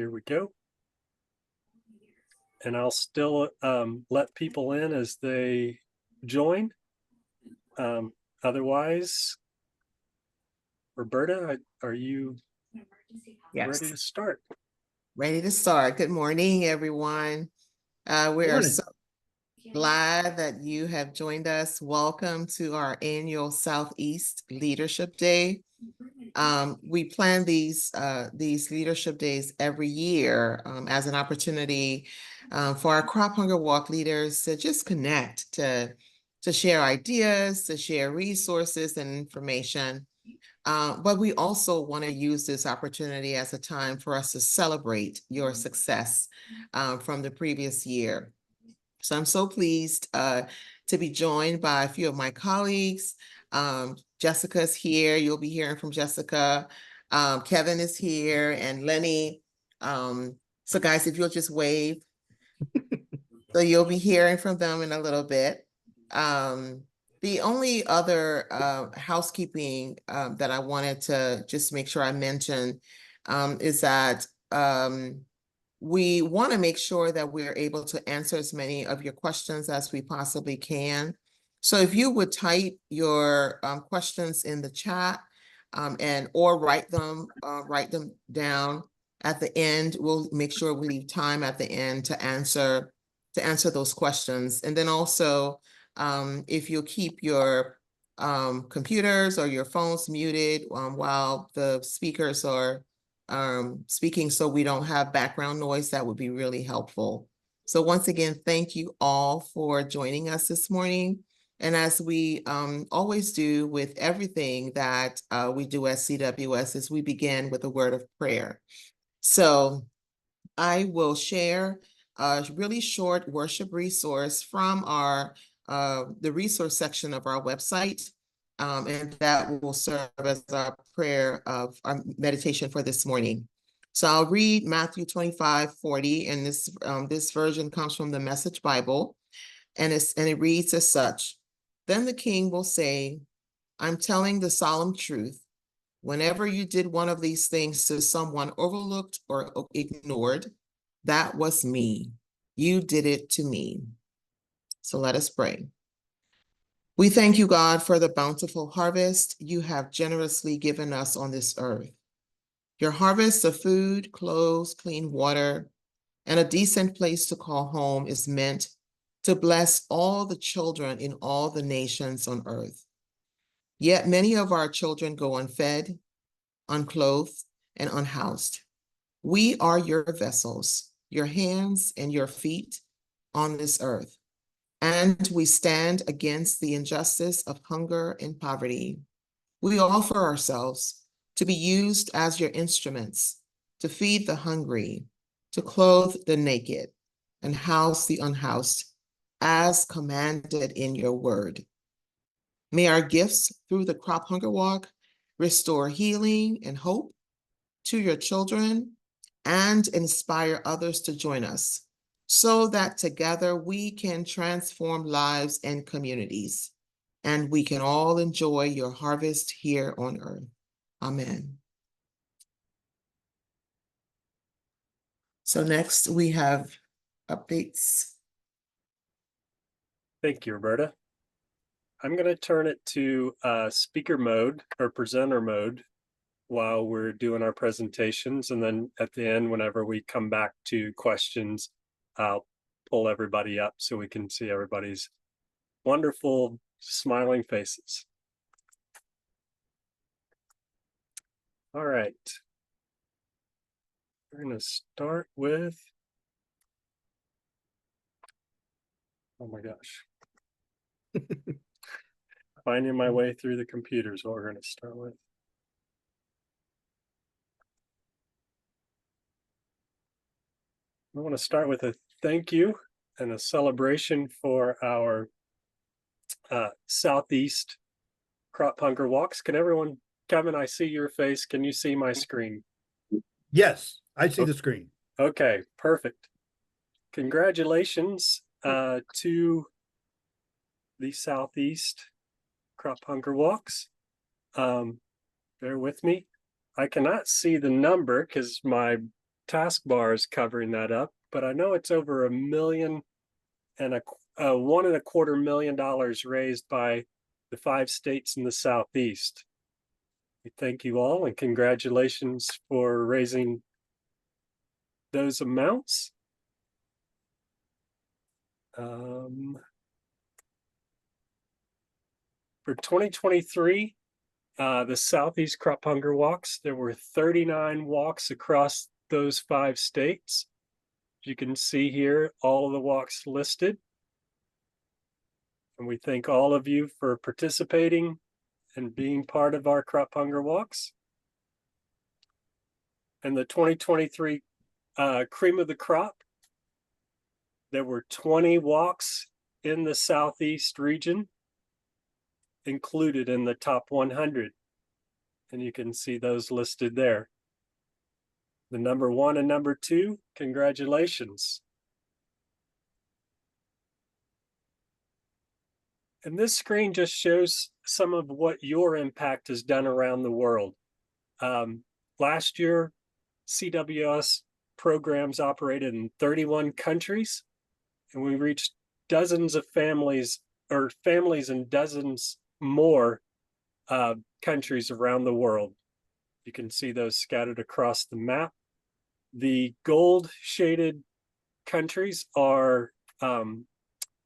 Here we go. And I'll still let people in as they join. Otherwise, Roberta, are you Yes. ready to start? Ready to start. Good morning, everyone. We are so glad that you have joined us. Welcome to our annual Southeast Leadership Day. We plan these leadership days every year as an opportunity for our Crop Hunger Walk leaders to just connect, to share ideas, to share resources and information. But we also want to use this opportunity as a time for us to celebrate your success from the previous year. So I'm so pleased to be joined by a few of my colleagues. Jessica's here. You'll be hearing from Jessica. Kevin is here and Lenny. So guys, if you'll just wave. So you'll be hearing from them in a little bit. The only other housekeeping that I wanted to just make sure I mention is that we want to make sure that we're able to answer as many of your questions as we possibly can. So if you would type your questions in the chat or write them down at the end, we'll make sure we leave time at the end to answer those questions. And then also, if you'll keep your computers or your phones muted while the speakers are speaking, so we don't have background noise, that would be really helpful. So once again, thank you all for joining us this morning. And as we always do with everything that we do at CWS, is we begin with a word of prayer. So I will share a really short worship resource from the resource section of our website. And that will serve as our prayer of our meditation for this morning. So I'll read Matthew 25:40, and this version comes from the Message Bible, and it reads as such: "Then the king will say, I'm telling the solemn truth. Whenever you did one of these things to someone overlooked or ignored, that was me. You did it to me." So let us pray. We thank you, God, for the bountiful harvest you have generously given us on this earth. Your harvest of food, clothes, clean water, and a decent place to call home is meant to bless all the children in all the nations on earth. Yet many of our children go unfed, unclothed, and unhoused. We are your vessels, your hands and your feet on this earth. And we stand against the injustice of hunger and poverty. We offer ourselves to be used as your instruments, to feed the hungry, to clothe the naked, and house the unhoused, as commanded in your word. May our gifts through the Crop Hunger Walk restore healing and hope to your children and inspire others to join us, so that together we can transform lives and communities, and we can all enjoy your harvest here on earth. Amen. So next we have updates. Thank you, Roberta. I'm going to turn it to speaker mode or presenter mode while we're doing our presentations. And then at the end, whenever we come back to questions, I'll pull everybody up so we can see everybody's wonderful smiling faces. All right. We're going to start with, oh my gosh. Finding my way through the computers, what we're going to start with. I want to start with a thank you and a celebration for our Southeast Crop Hunger Walks. Can everyone, Kevin, I see your face. Can you see my screen? Yes, I see the screen. Okay, perfect. Congratulations to the Southeast Crop Hunger Walks. Bear with me. I cannot see the number because my taskbar is covering that up, but I know it's over $1.25 million raised by the 5 states in the Southeast. We thank you all and congratulations for raising those amounts. For 2023, the Southeast Crop Hunger Walks, there were 39 walks across those 5 states. You can see here all of the walks listed. And we thank all of you for participating and being part of our Crop Hunger Walks. And the 2023 Cream of the Crop, there were 20 walks in the Southeast region included in the top 100. And you can see those listed there. The number 1 and number 2, congratulations. And this screen just shows some of what your impact has done around the world. Last year, CWS programs operated in 31 countries, and we reached dozens of families in dozens more countries around the world. You can see those scattered across the map. The gold shaded countries are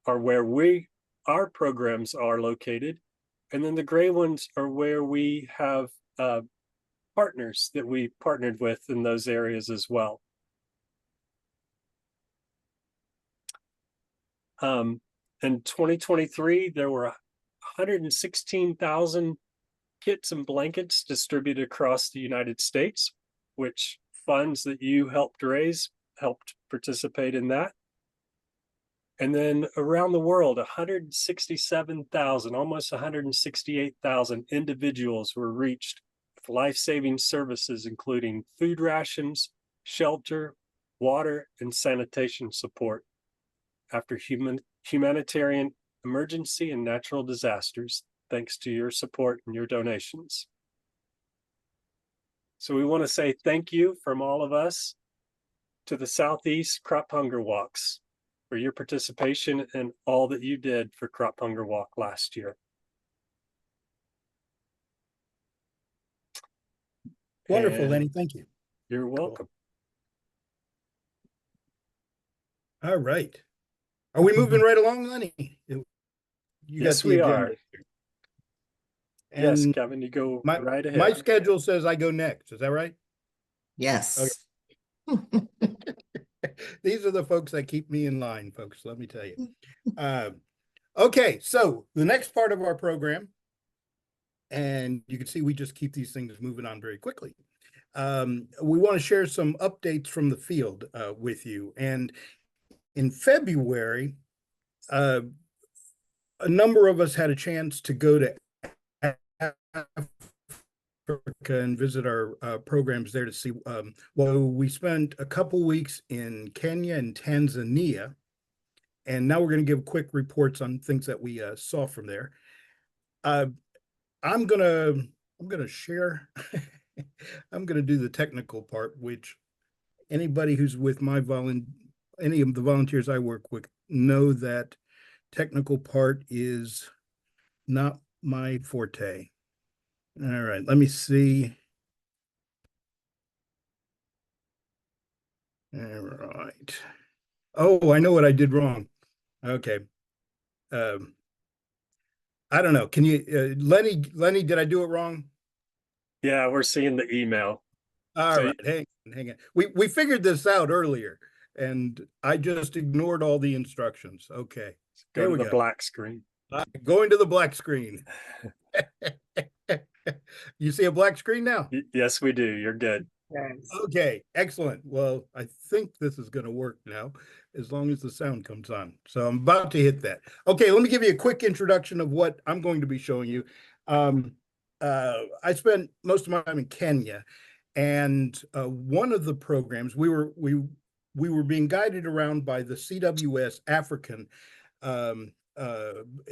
where our programs are located. And then the gray ones are where we have partners that we partnered with in those areas as well. In 2023, there were 116,000 kits and blankets distributed across the United States, which funds that you helped raise helped participate in that. And then around the world, 167,000, almost 168,000 individuals were reached with life-saving services, including food rations, shelter, water, and sanitation support after humanitarian emergency and natural disasters, thanks to your support and your donations. So we want to say thank you from all of us to the Southeast Crop Hunger Walks for your participation and all that you did for Crop Hunger Walk last year. Wonderful, And Lenny. Thank you. You're welcome. All right. Are we moving right along, Lenny? Yes, we are. Yes, And Kevin, you go my, right ahead. my schedule says I go next. Is that right? Yes. These are the folks that keep me in line, folks. Let me tell you. Okay, so the next part of our program, and you can see we just keep these things moving on very quickly. We want to share some updates from the field with you. And in February, a number of us had a chance to go to Africa and visit our programs there to see. Well, we spent a couple weeks in Kenya and Tanzania, and now we're going to give quick reports on things that we saw from there. I'm gonna share. I'm gonna do the technical part, which anybody who's with any of the volunteers I work with know that technical part is not my forte. All right, let me see. All right. Oh, I know what I did wrong. Okay. I don't know. Can you, Lenny, did I do it wrong? Yeah, we're seeing the email. All right, hang on. We figured this out earlier, and I just ignored all the instructions. Okay. Go to the black screen. Going to the black screen. You see a black screen now? Yes, we do. You're good. Yes. Okay, excellent. Well, I think this is going to work now, as long as the sound comes on. So I'm about to hit that. Okay, let me give you a quick introduction of what I'm going to be showing you. I spent most of my time in Kenya, and one of the programs we were being guided around by the CWS African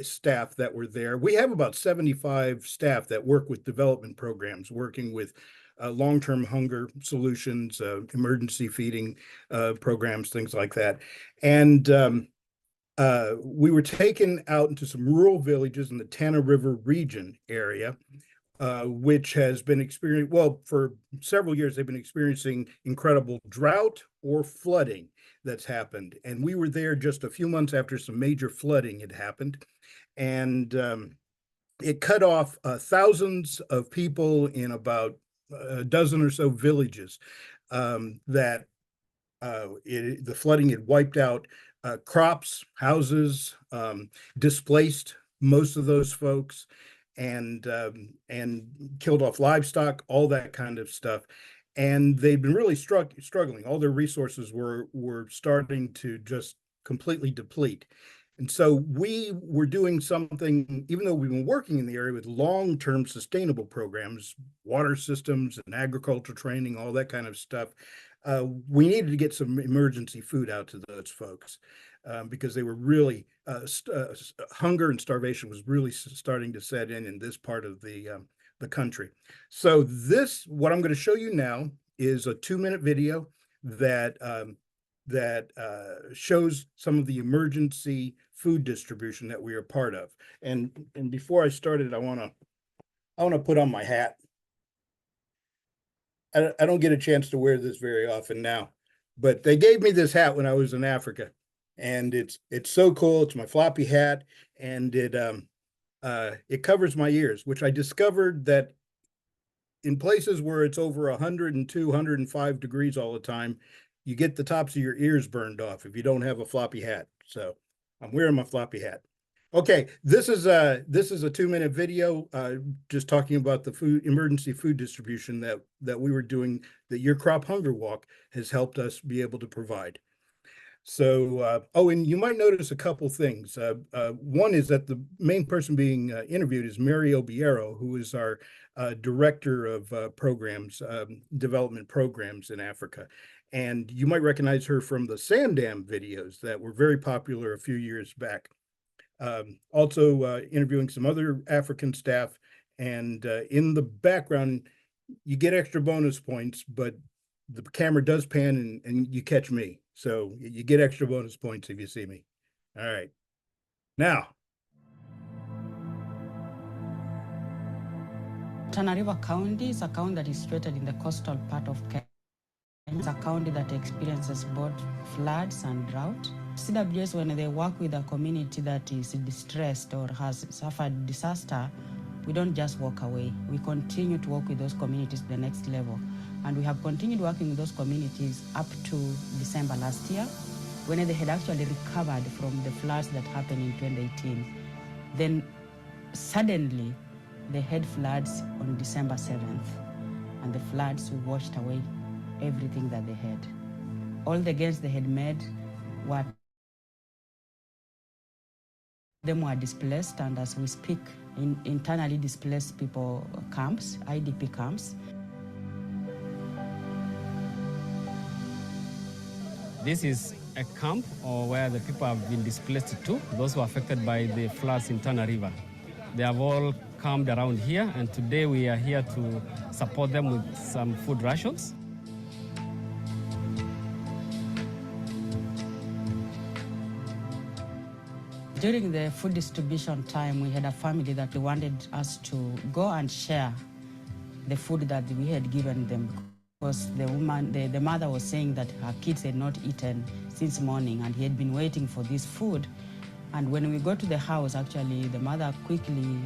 staff that were there. We have about 75 staff that work with development programs, working with long-term hunger solutions, emergency feeding programs, things like that. And we were taken out into some rural villages in the Tana River region area, which has been experiencing, well, for several years, they've been experiencing incredible drought or flooding that's happened. And we were there just a few months after some major flooding had happened. And it cut off thousands of people in about a dozen or so villages that the flooding had wiped out crops, houses, displaced most of those folks, and killed off livestock, all that kind of stuff. And they'd been really struggling. All their resources were starting to just completely deplete. And so we were doing something, even though we've been working in the area with long-term sustainable programs, water systems and agriculture training, all that kind of stuff. We needed to get some emergency food out to those folks because they were really, hunger and starvation was really starting to set in this part of the country. So what I'm going to show you now is a 2-minute video that shows some of the emergency food distribution that we are part of. And before I started, I want to put on my hat. I don't get a chance to wear this very often now, but they gave me this hat when I was in Africa, and it's so cool. It's my floppy hat, and it covers my ears, which I discovered that in places where it's over 102, 105 degrees all the time, you get the tops of your ears burned off if you don't have a floppy hat. So I'm wearing my floppy hat. Okay, this is a 2-minute video just talking about the emergency food distribution that we were doing, that Your Crop Hunger Walk has helped us be able to provide. So, and you might notice a couple things. One is that the main person being interviewed is Mary Obiero, who is our director of programs, development programs in Africa. And you might recognize her from the Sandam videos that were very popular a few years back. Also interviewing some other African staff, and in the background, you get extra bonus points, but the camera does pan and you catch me. So you get extra bonus points if you see me. All right. Now. Tana River County is a county that is situated in the coastal part of Kenya. It's a county that experiences both floods and drought. CWS, when they work with a community that is distressed or has suffered disaster, we don't just walk away. We continue to work with those communities to the next level. And we have continued working with those communities up to December last year, when they had actually recovered from the floods that happened in 2018. Then suddenly they had floods on December 7th, and the floods washed away everything that they had. All the gains they had made were displaced, and as we speak, in internally displaced people camps, IDP camps. This is a camp where the people have been displaced to, those who are affected by the floods in Tana River. They have all camped around here, and today we are here to support them with some food rations. During the food distribution time, we had a family that wanted us to go and share the food that we had given them, because the mother was saying that her kids had not eaten since morning, and he had been waiting for this food. And when we got to the house, actually, the mother quickly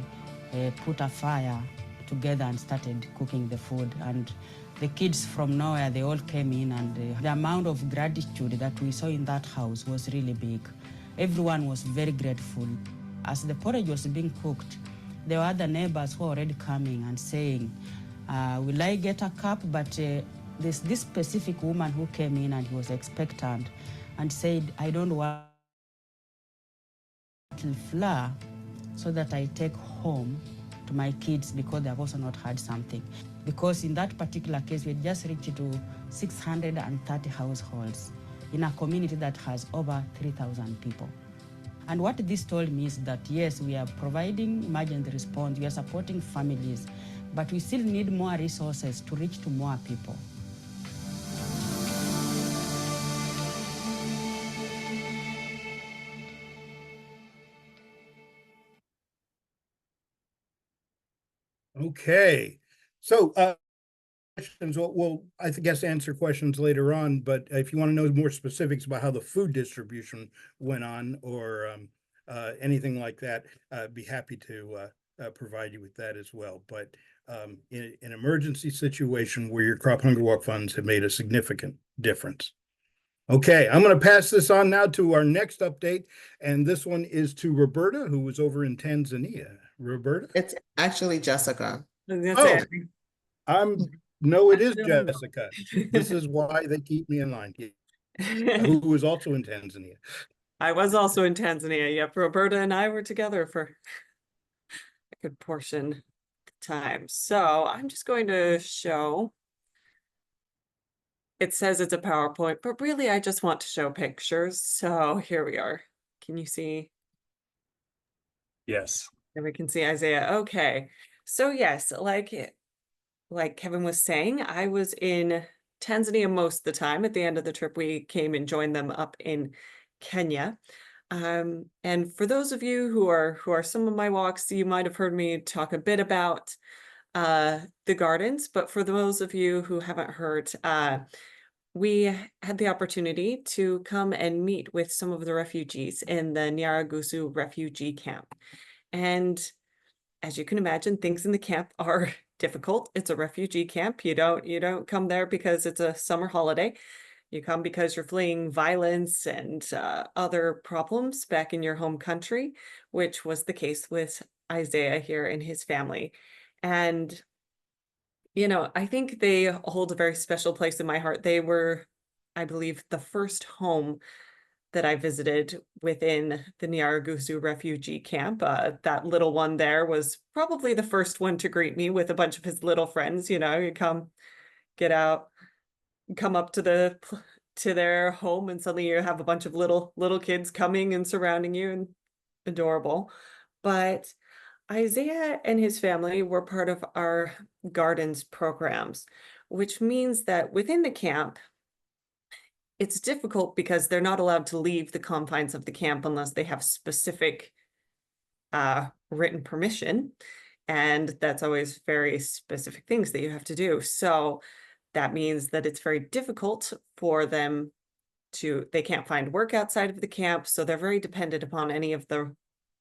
put a fire together and started cooking the food. And the kids from nowhere, they all came in, and the amount of gratitude that we saw in that house was really big. Everyone was very grateful. As the porridge was being cooked, there were other neighbors who were already coming and saying, will I get a cup? But there's this specific woman who came in and was expectant and said, I don't want flour so that I take home to my kids, because they have also not had something. Because in that particular case, we had just reached to 630 households in a community that has over 3,000 people. And what this told me is that, yes, we are providing emergency response, we are supporting families, but we still need more resources to reach to more people. Okay, so questions, we'll I guess answer questions later on, but if you want to know more specifics about how the food distribution went on or anything like that, I'd be happy to provide you with that as well. But in an emergency situation where your Crop Hunger Walk funds have made a significant difference. Okay, I'm going to pass this on now to our next update, and this one is to Roberta, who was over in Tanzania. Roberta? It's actually Jessica. That's Oh, it. no, it is No. Jessica. This is why they keep me in line. Who was also in Tanzania. I was also in Tanzania. Yep, Roberta and I were together for a good portion of the time. So I'm just going to show. It says it's a PowerPoint, but really I just want to show pictures. So here we are. Can you see? Yes. And we can see Isaiah. Okay. So yes, like Kevin was saying, I was in Tanzania most of the time. At the end of the trip, we came and joined them up in Kenya. And for those of you who are some of my walks, you might have heard me talk a bit about the gardens, but for those of you who haven't heard, we had the opportunity to come and meet with some of the refugees in the Nyarugusu refugee camp. And as you can imagine, things in the camp are difficult. It's a refugee camp. You don't come there because it's a summer holiday. You come because you're fleeing violence and other problems back in your home country, which was the case with Isaiah here and his family. And, I think they hold a very special place in my heart. They were, I believe, the first home that I visited within the Nyarugusu refugee camp. That little one there was probably the first one to greet me with a bunch of his little friends. You come, get out, come up to their home, and suddenly you have a bunch of little kids coming and surrounding you, and adorable. But Isaiah and his family were part of our gardens programs, which means that within the camp, it's difficult because they're not allowed to leave the confines of the camp unless they have specific written permission. And that's always very specific things that you have to do. So that means that it's very difficult for them they can't find work outside of the camp. So they're very dependent upon any of the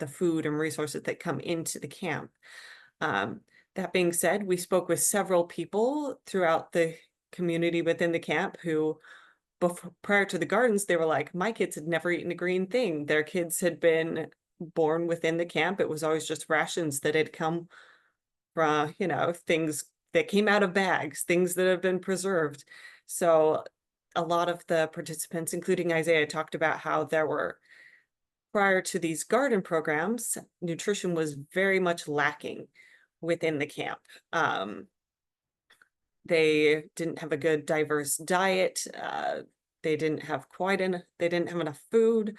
food and resources that come into the camp. That being said, we spoke with several people throughout the community within the camp who, prior to the gardens, they were like, my kids had never eaten a green thing. Their kids had been born within the camp. It was always just rations that had come from, things that came out of bags, things that have been preserved. So a lot of the participants, including Isaiah, talked about how prior to these garden programs, nutrition was very much lacking within the camp. They didn't have a good diverse diet. They didn't have enough food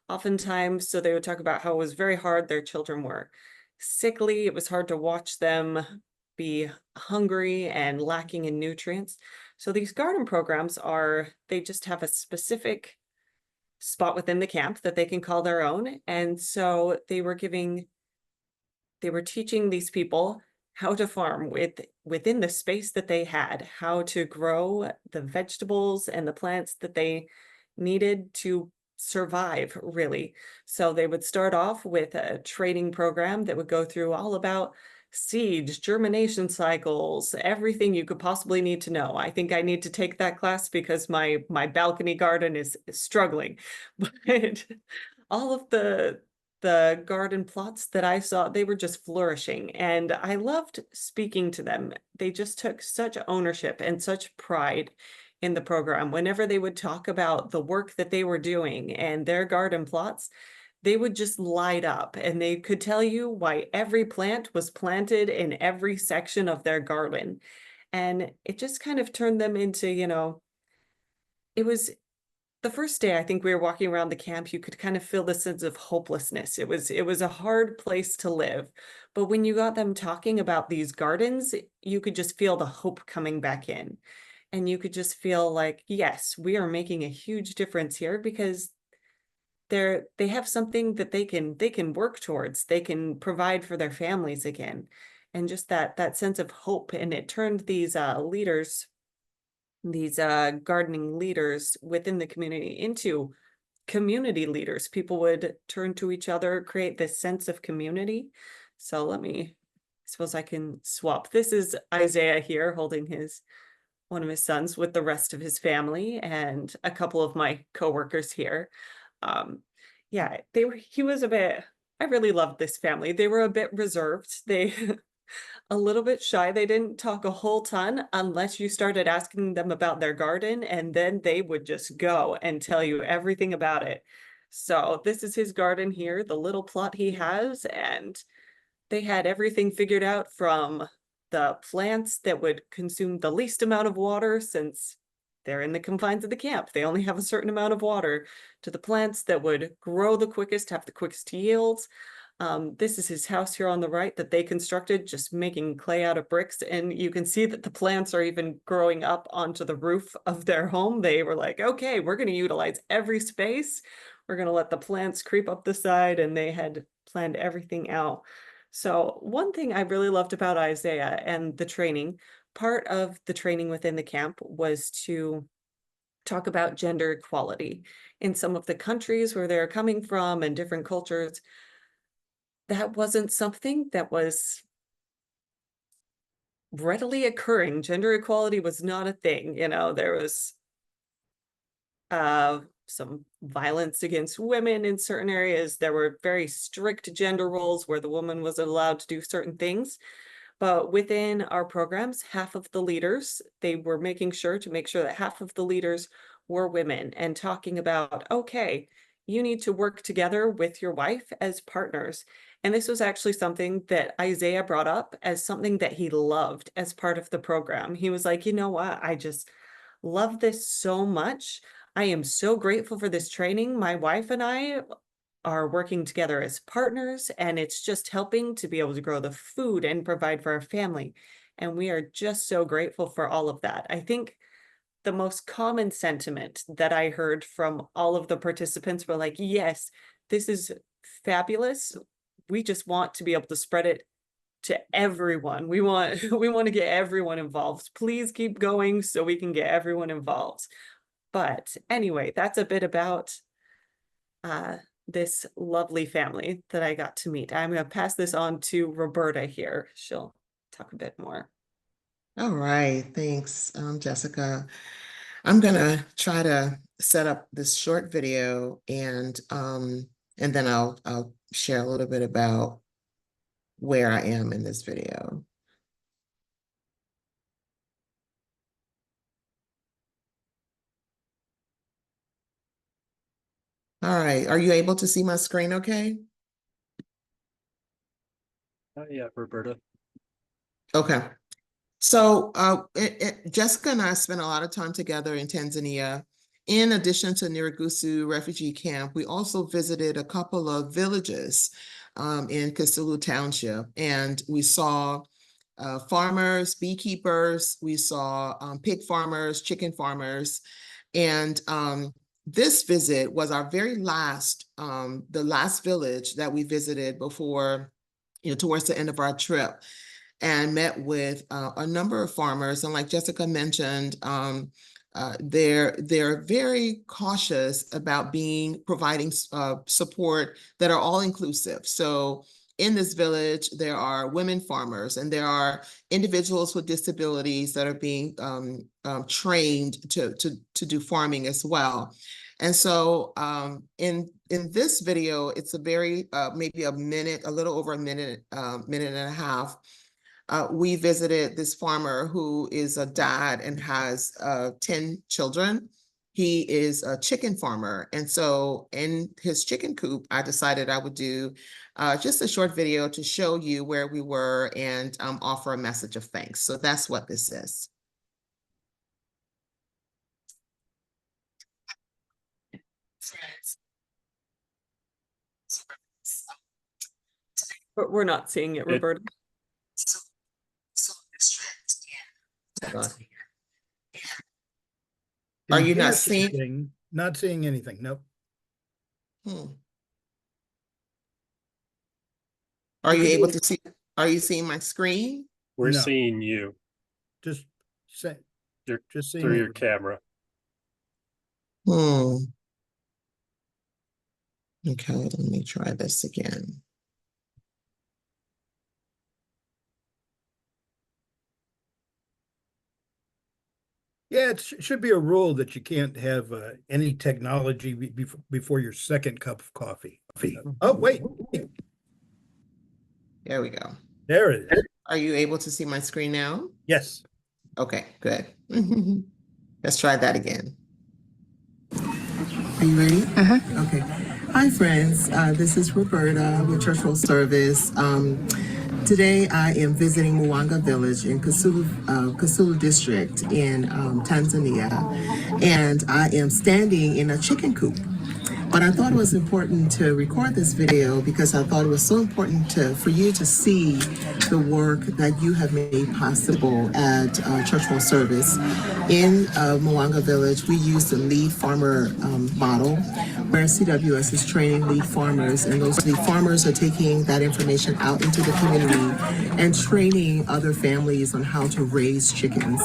oftentimes. So they would talk about how it was very hard. Their children were sickly. It was hard to watch them be hungry and lacking in nutrients. So these garden programs they just have a specific spot within the camp that they can call their own. And so they were teaching these people how to farm within the space that they had, how to grow the vegetables and the plants that they needed to survive, really. So they would start off with a training program that would go through all about seeds, germination cycles, everything you could possibly need to know. I think I need to take that class because my balcony garden is struggling. But all of the garden plots that I saw, they were just flourishing, and I loved speaking to them. They just took such ownership and such pride in the program. Whenever they would talk about the work that they were doing and their garden plots, they would just light up, and they could tell you why every plant was planted in every section of their garden. And it just kind of turned them into, it was the first day, I think we were walking around the camp, you could kind of feel the sense of hopelessness. It was a hard place to live. But when you got them talking about these gardens, you could just feel the hope coming back in. And you could just feel like, yes, we are making a huge difference here because they have something that they can work towards. They can provide for their families again. And just that sense of hope. And it turned these leaders, these gardening leaders within the community into community leaders. People would turn to each other, create this sense of community. So let me, I suppose I can swap. This is Isaiah here holding one of his sons with the rest of his family and a couple of my coworkers here. Yeah, he was a bit, I really loved this family. They were a bit reserved. They a little bit shy. They didn't talk a whole ton unless you started asking them about their garden, and then they would just go and tell you everything about it. So this is his garden here, the little plot he has, and they had everything figured out from the plants that would consume the least amount of water, since they're in the confines of the camp. They only have a certain amount of water, to the plants that would grow the quickest, have the quickest yields. This is his house here on the right that they constructed, just making clay out of bricks. And you can see that the plants are even growing up onto the roof of their home. They were like, okay, we're going to utilize every space. We're going to let the plants creep up the side, and they had planned everything out. So one thing I really loved about Isaiah and the training, part of the training within the camp was to talk about gender equality in some of the countries where they're coming from and different cultures. That wasn't something that was readily occurring. Gender equality was not a thing. There was some violence against women in certain areas. There were very strict gender roles where the woman was allowed to do certain things. But within our programs, half of the leaders, they were making sure that half of the leaders were women, and talking about, okay, you need to work together with your wife as partners. And this was actually something that Isaiah brought up as something that he loved as part of the program. He was like, you know what? I just love this so much. I am so grateful for this training. My wife and I are working together as partners, and it's just helping to be able to grow the food and provide for our family. And we are just so grateful for all of that. I think the most common sentiment that I heard from all of the participants were like, yes, this is fabulous. We just want to be able to spread it to everyone. We want to get everyone involved. Please keep going so we can get everyone involved. But anyway, that's a bit about this lovely family that I got to meet. I'm going to pass this on to Roberta here. She'll talk a bit more. All right, thanks, Jessica. I'm gonna try to set up this short video, and then I'll share a little bit about where I am in this video. All right, are you able to see my screen okay? Yeah, Roberta. Okay. So Jessica and I spent a lot of time together in Tanzania. In addition to Nyarugusu refugee camp, we also visited a couple of villages in Kasulu Township, and we saw farmers, beekeepers, we saw pig farmers, chicken farmers, and this visit was our very last, the last village that we visited before, towards the end of our trip, and met with a number of farmers. And like Jessica mentioned, they're very cautious about providing support that are all inclusive. So in this village, there are women farmers, and there are individuals with disabilities that are being trained to do farming as well. And so in this video, it's a very, maybe a minute, a little over a minute, minute and a half. We visited this farmer who is a dad and has 10 children. He is a chicken farmer. And so in his chicken coop, I decided I would do just a short video to show you where we were and offer a message of thanks. So that's what this is. But we're not seeing it, Roberta. Hold on. Are you not seeing? Not seeing anything. Nope. Are you able to see? Are you seeing my screen? We're No. seeing you Just say, You're just seeing through your everybody. camera. Okay, let me try this again. Yeah, it should be a rule that you can't have any technology before your second cup of coffee. Oh, wait, There we go. there it is. Are you able to see my screen now? Yes. Okay, good. Let's try that again. Are you ready? Okay. Hi, friends. This is Roberta with Church World Service. Today, I am visiting Mwanga Village in Kasulu District in Tanzania, and I am standing in a chicken coop. But I thought it was important to record this video because I thought it was so important for you to see the work that you have made possible at Church World Service. In Mwanga Village, we use the lead farmer model, where CWS is training lead farmers, and those lead farmers are taking that information out into the community and training other families on how to raise chickens.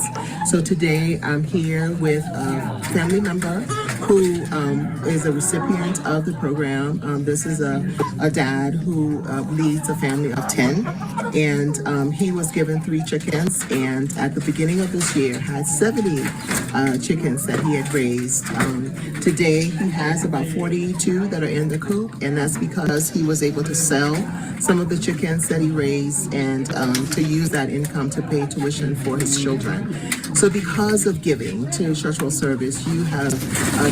So today I'm here with a family member who is a recipient of the program. This is a dad who leads a family of 10, and he was given 3 chickens, and at the beginning of this year had 70 chickens that he had raised. Today he has about 42 that are in the coop, and that's because he was able to sell some of the chickens that he raised and to use that income to pay tuition for his children. So because of giving to Church World Service, you have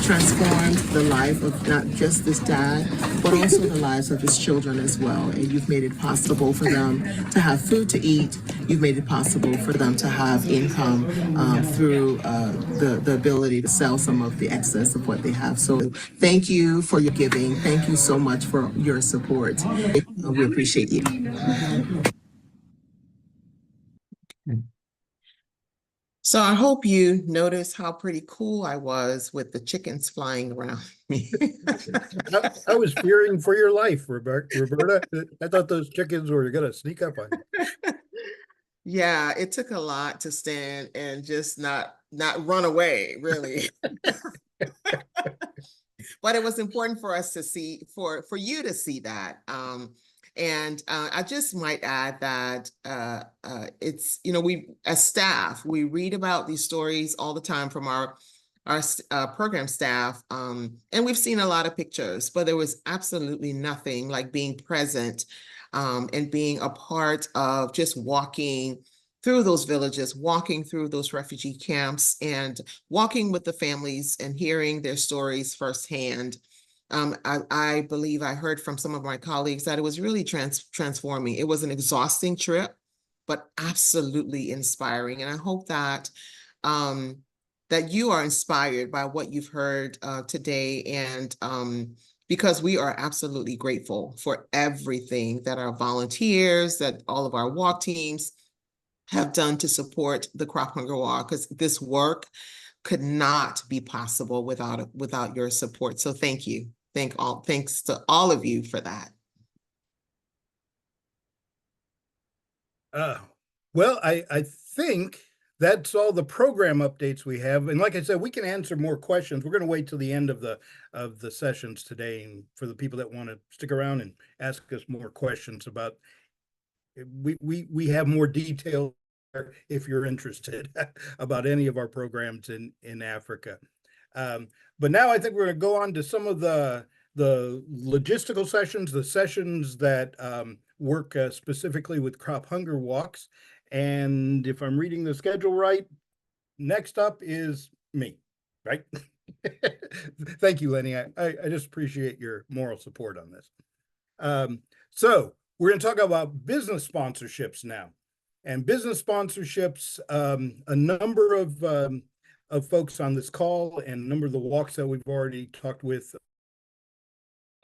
transformed the life of not just this dad, but also the lives of his children as well. And you've made it possible for them to have food to eat. You've made it possible for them to have income through the ability to sell some of the excess of what they have. So thank you for your giving. Thank you so much for your support. We appreciate you. So I hope you noticed how pretty cool I was with the chickens flying around me. I was fearing for your life, Roberta. I thought those chickens were going to sneak up on you. Yeah, it took a lot to stand and just not run away, really. But it was important for us to see, for you to see that. I just might add that it's, we as staff, we read about these stories all the time from our program staff, and we've seen a lot of pictures, but there was absolutely nothing like being present and being a part of just walking through those villages, walking through those refugee camps, and walking with the families and hearing their stories firsthand. I believe I heard from some of my colleagues that it was really transforming. It was an exhausting trip, but absolutely inspiring. And I hope that that you are inspired by what you've heard today, and because we are absolutely grateful for everything that our volunteers, that all of our walk teams have done to support the Crop Hunger Walk, because this work could not be possible without your support. So thank you. Thanks to all of you for that. Well, I think that's all the program updates we have. And like I said, we can answer more questions. We're going to wait till the end of the sessions today, and for the people that want to stick around and ask us more questions about, we have more detail if you're interested about any of our programs in Africa. But now I think we're going to go on to some of the logistical sessions, the sessions that work specifically with crop hunger walks. And if I'm reading the schedule right, next up is me, right? Thank you, Lenny. I just appreciate your moral support on this. So we're going to talk about business sponsorships now. And business sponsorships, a number of folks on this call and a number of the walks that we've already talked with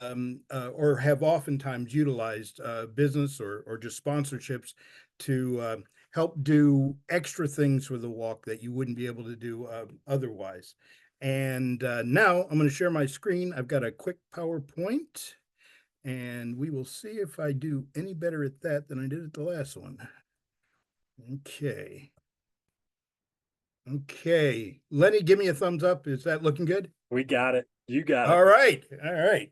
or have oftentimes utilized business or just sponsorships to help do extra things for the walk that you wouldn't be able to do otherwise. And now I'm going to share my screen. I've got a quick PowerPoint, and we will see if I do any better at that than I did at the last one. Okay. Okay. Lenny, give me a thumbs up. Is that looking good? We got it. You got it. All right. All right.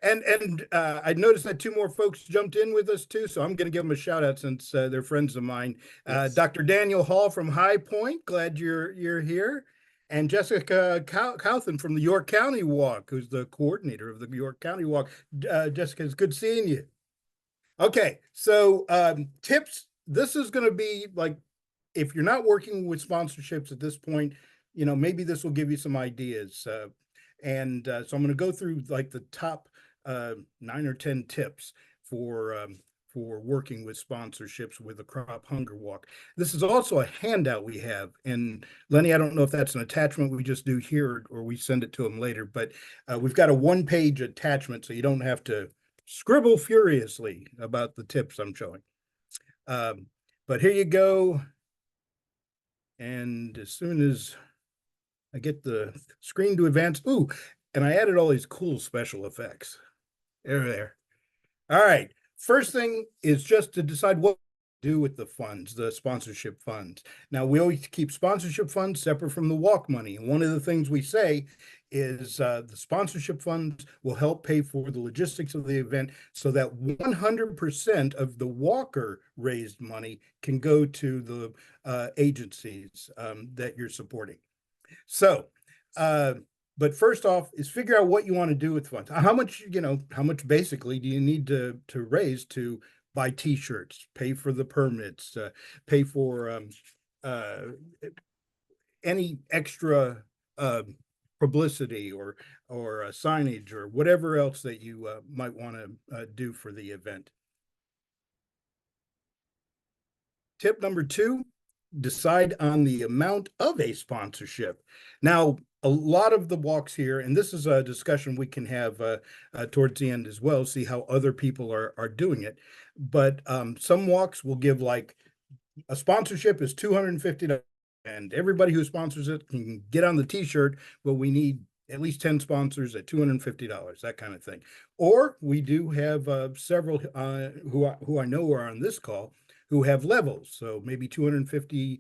I noticed that two more folks jumped in with us too, so I'm going to give them a shout out since they're friends of mine. Yes. Dr. Daniel Hall from High Point, glad you're here, and Jessica Couthen from the York County Walk, who's the coordinator of the York County Walk. Jessica, it's good seeing you. Okay, so tips. This is going to be like, if you're not working with sponsorships at this point, maybe this will give you some ideas. So I'm going to go through like the top 9 or 10 tips for working with sponsorships with the Crop Hunger Walk. This is also a handout we have. And Lenny, I don't know if that's an attachment we just do here or we send it to them later, but we've got a 1-page attachment so you don't have to scribble furiously about the tips I'm showing. But here you go. And as soon as I get the screen to advance, ooh, and I added all these cool special effects. There. All right. First thing is just to decide what to do with the funds, the sponsorship funds. Now, we always keep sponsorship funds separate from the walk money. And one of the things we say is the sponsorship funds will help pay for the logistics of the event so that 100% of the walker raised money can go to the agencies that you're supporting. So, but first off is figure out what you want to do with funds. How much basically do you need to raise to buy t-shirts, pay for the permits, pay for any extra publicity or signage or whatever else that you might want to do for the event. Tip number 2, decide on the amount of a sponsorship. Now, a lot of the walks here, and this is a discussion we can have towards the end as well, see how other people are doing it. But some walks will give like a sponsorship is $250, and everybody who sponsors it can get on the t-shirt, but we need at least 10 sponsors at $250, that kind of thing. Or we do have several who I know are on this call who have levels. So maybe $250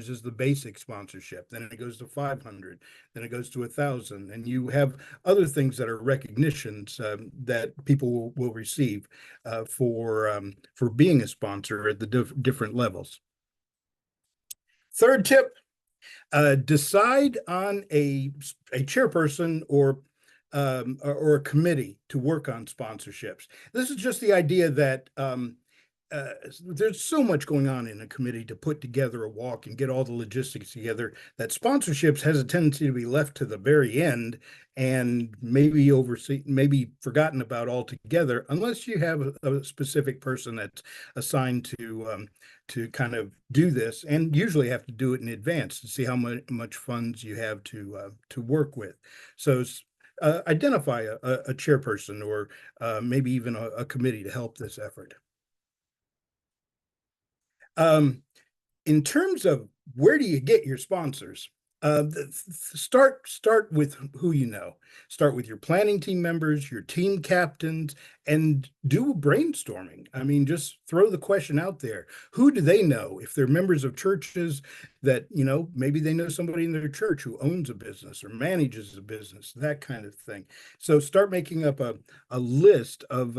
is the basic sponsorship. Then it goes to $500. Then it goes to $1,000. And you have other things that are recognitions that people will receive for being a sponsor at the different levels. Third tip, decide on a chairperson or a committee to work on sponsorships. This is just the idea that there's so much going on in a committee to put together a walk and get all the logistics together that sponsorships has a tendency to be left to the very end and maybe forgotten about altogether, unless you have a specific person that's assigned to kind of do this, and usually have to do it in advance to see how much funds you have to work with. So identify a chairperson or maybe even a committee to help this effort. In terms of where do you get your sponsors, start with who you know. Start with your planning team members, your team captains, and do brainstorming. I mean, just throw the question out there. Who do they know? If they're members of churches that, maybe they know somebody in their church who owns a business or manages a business, that kind of thing. So start making up a list of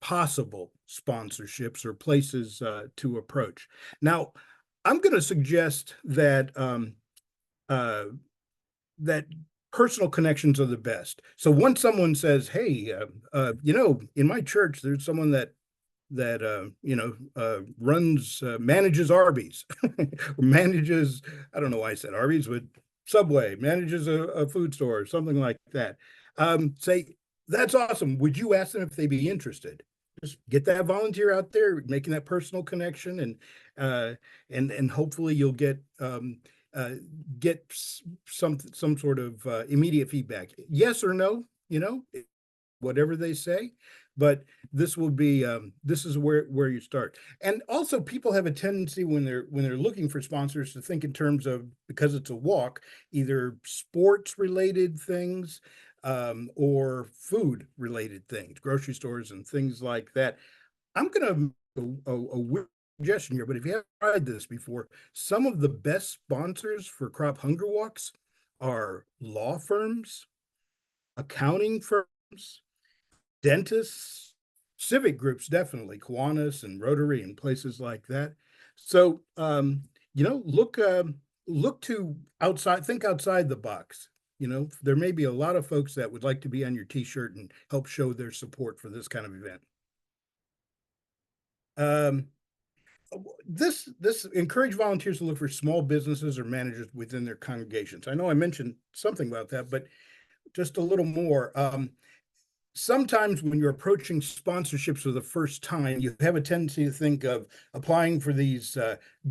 possible sponsorships or places to approach. Now, I'm going to suggest that that personal connections are the best. So once someone says, "Hey, in my church, there's someone that manages Arby's, or manages, I don't know why I said Arby's, but Subway, manages a food store or something like that." Say, "That's awesome. Would you ask them if they'd be interested?" Just get that volunteer out there, making that personal connection, and hopefully you'll get get some sort of immediate feedback. Yes or no, whatever they say. But this will be this is where you start. And also, people have a tendency when they're looking for sponsors to think in terms of, because it's a walk, either sports related things or food related things, grocery stores and things like that. I'm going to a weird suggestion here, but if you haven't tried this before, some of the best sponsors for crop hunger walks are law firms, accounting firms, dentists, civic groups, definitely Kiwanis and Rotary and places like that. So look to outside, think outside the box. There may be a lot of folks that would like to be on your t-shirt and help show their support for this kind of event. This encourage volunteers to look for small businesses or managers within their congregations. I know I mentioned something about that, but just a little more. Sometimes when you're approaching sponsorships for the first time, you have a tendency to think of applying for these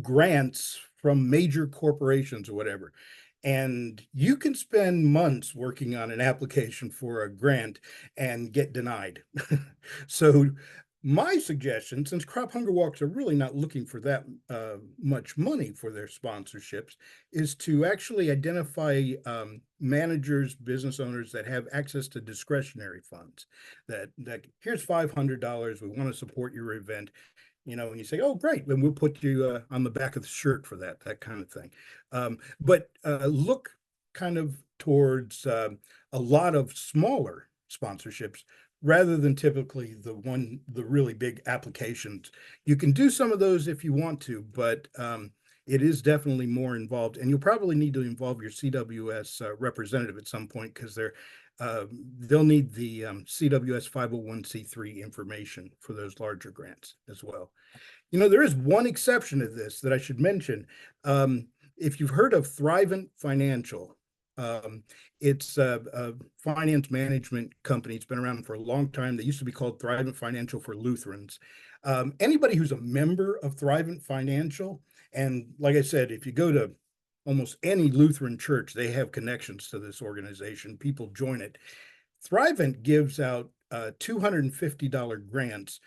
grants from major corporations or whatever. And you can spend months working on an application for a grant and get denied. So my suggestion, since crop hunger walks are really not looking for that much money for their sponsorships, is to actually identify managers, business owners that have access to discretionary funds. That here's $500. We want to support your event. And you say, oh, great, then we'll put you on the back of the shirt for that kind of thing. But look kind of towards a lot of smaller sponsorships rather than typically the really big applications. You can do some of those if you want to, but it is definitely more involved. And you'll probably need to involve your CWS representative at some point, because they'll need the CWS 501c3 information for those larger grants as well. There is one exception to this that I should mention. If you've heard of Thrivent Financial, it's a finance management company. It's been around for a long time. They used to be called Thrivent Financial for Lutherans. Anybody who's a member of Thrivent Financial, and like I said, if you go to almost any Lutheran church, they have connections to this organization. People join it. Thrivent gives out $250 grants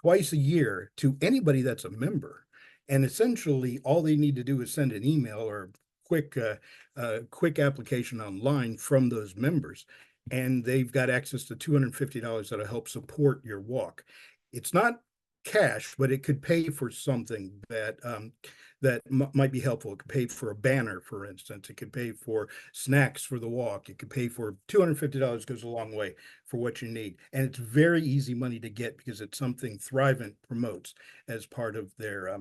twice a year to anybody that's a member. And essentially, all they need to do is send an email or quick application online from those members, and they've got access to $250 that'll help support your walk. It's not cash, but it could pay for something that might be helpful. It could pay for a banner, for instance. It could pay for snacks for the walk. It could pay for $250 goes a long way for what you need. And it's very easy money to get because it's something Thrivent promotes as part of their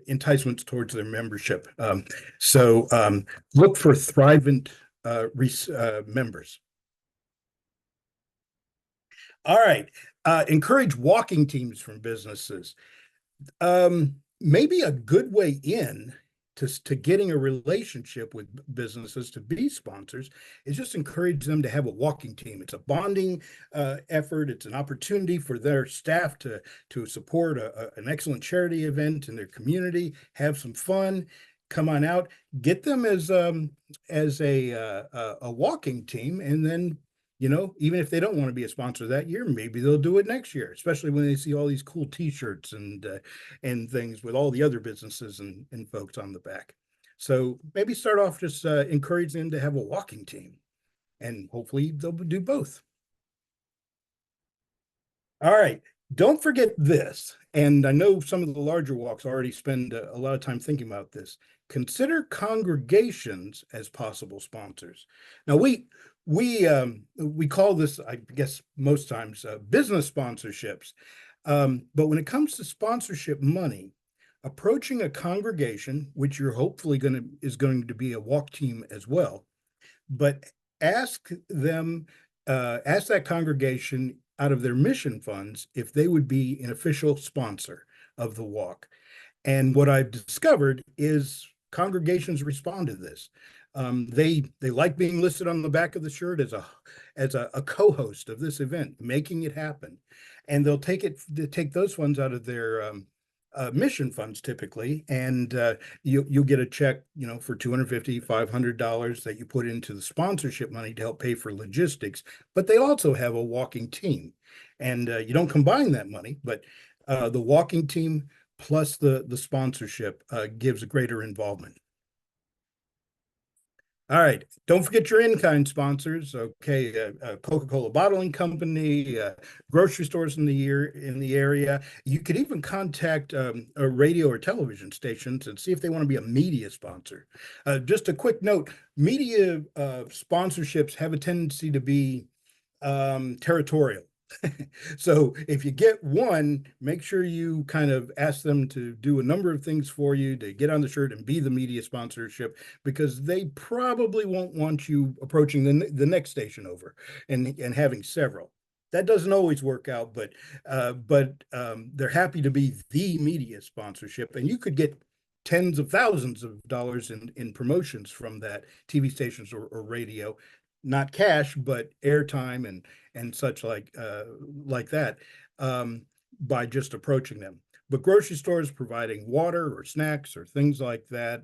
enticements towards their membership. So look for Thrivent members. All right. Encourage walking teams from businesses. Maybe a good way in to getting a relationship with businesses to be sponsors is just encourage them to have a walking team. It's a bonding effort. It's an opportunity for their staff to support an excellent charity event in their community, have some fun, come on out, get them as a walking team, and then even if they don't want to be a sponsor that year, maybe they'll do it next year, especially when they see all these cool t-shirts and things with all the other businesses and folks on the back. So maybe start off just encourage them to have a walking team, and hopefully they'll do both. All right. Don't forget this. And I know some of the larger walks already spend a lot of time thinking about this. Consider congregations as possible sponsors. Now, we call this, I guess, most times business sponsorships. But when it comes to sponsorship money, approaching a congregation, which you're hopefully is going to be a walk team as well, but ask that congregation out of their mission funds if they would be an official sponsor of the walk. And what I've discovered is congregations respond to this. They like being listed on the back of the shirt as a co-host of this event, making it happen, and they'll take those funds out of their mission funds typically, and you'll get a check, for $250, $500 that you put into the sponsorship money to help pay for logistics. But they also have a walking team, and you don't combine that money, but the walking team plus the sponsorship gives a greater involvement. All right, don't forget your in-kind sponsors. Okay, Coca-Cola Bottling Company, grocery stores in the area. You could even contact a radio or television stations and see if they want to be a media sponsor. Just a quick note: media sponsorships have a tendency to be territorial. So if you get one, make sure you kind of ask them to do a number of things for you to get on the shirt and be the media sponsorship, because they probably won't want you approaching the next station over and having several. That doesn't always work out, but they're happy to be the media sponsorship, and you could get tens of thousands of dollars in promotions from that, TV stations or radio. Not cash, but airtime and such like that, by just approaching them. But grocery stores providing water or snacks or things like that,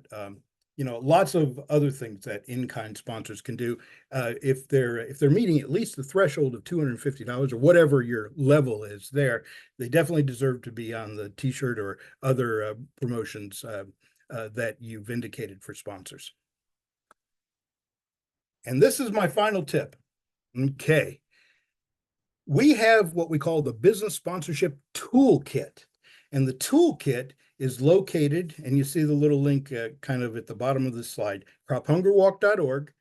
lots of other things that in-kind sponsors can do. If they're meeting at least the threshold of $250 or whatever your level is there, they definitely deserve to be on the T-shirt or other promotions that you've indicated for sponsors. And this is my final tip. Okay. We have what we call the Business Sponsorship Toolkit. And the toolkit is located, and you see the little link kind of at the bottom of the slide, crophungerwalk.org.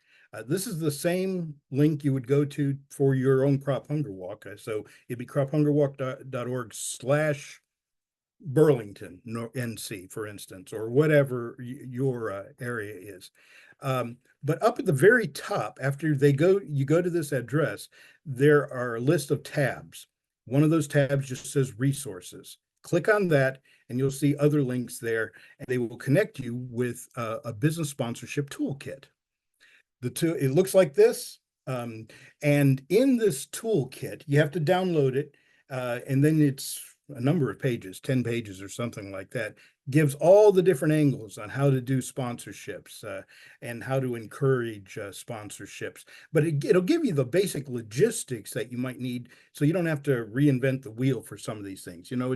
This is the same link you would go to for your own Crop Hunger Walk. So it'd be crophungerwalk.org/Burlington, NC, for instance, or whatever your area is. But up at the very top, after you go to this address, there are a list of tabs. One of those tabs just says resources. Click on that and you'll see other links there, and they will connect you with a business sponsorship toolkit. It looks like this. And in this toolkit, you have to download it, and then it's a number of pages, 10 pages or something like that, gives all the different angles on how to do sponsorships and how to encourage sponsorships. But it'll give you the basic logistics that you might need, so you don't have to reinvent the wheel for some of these things. It'll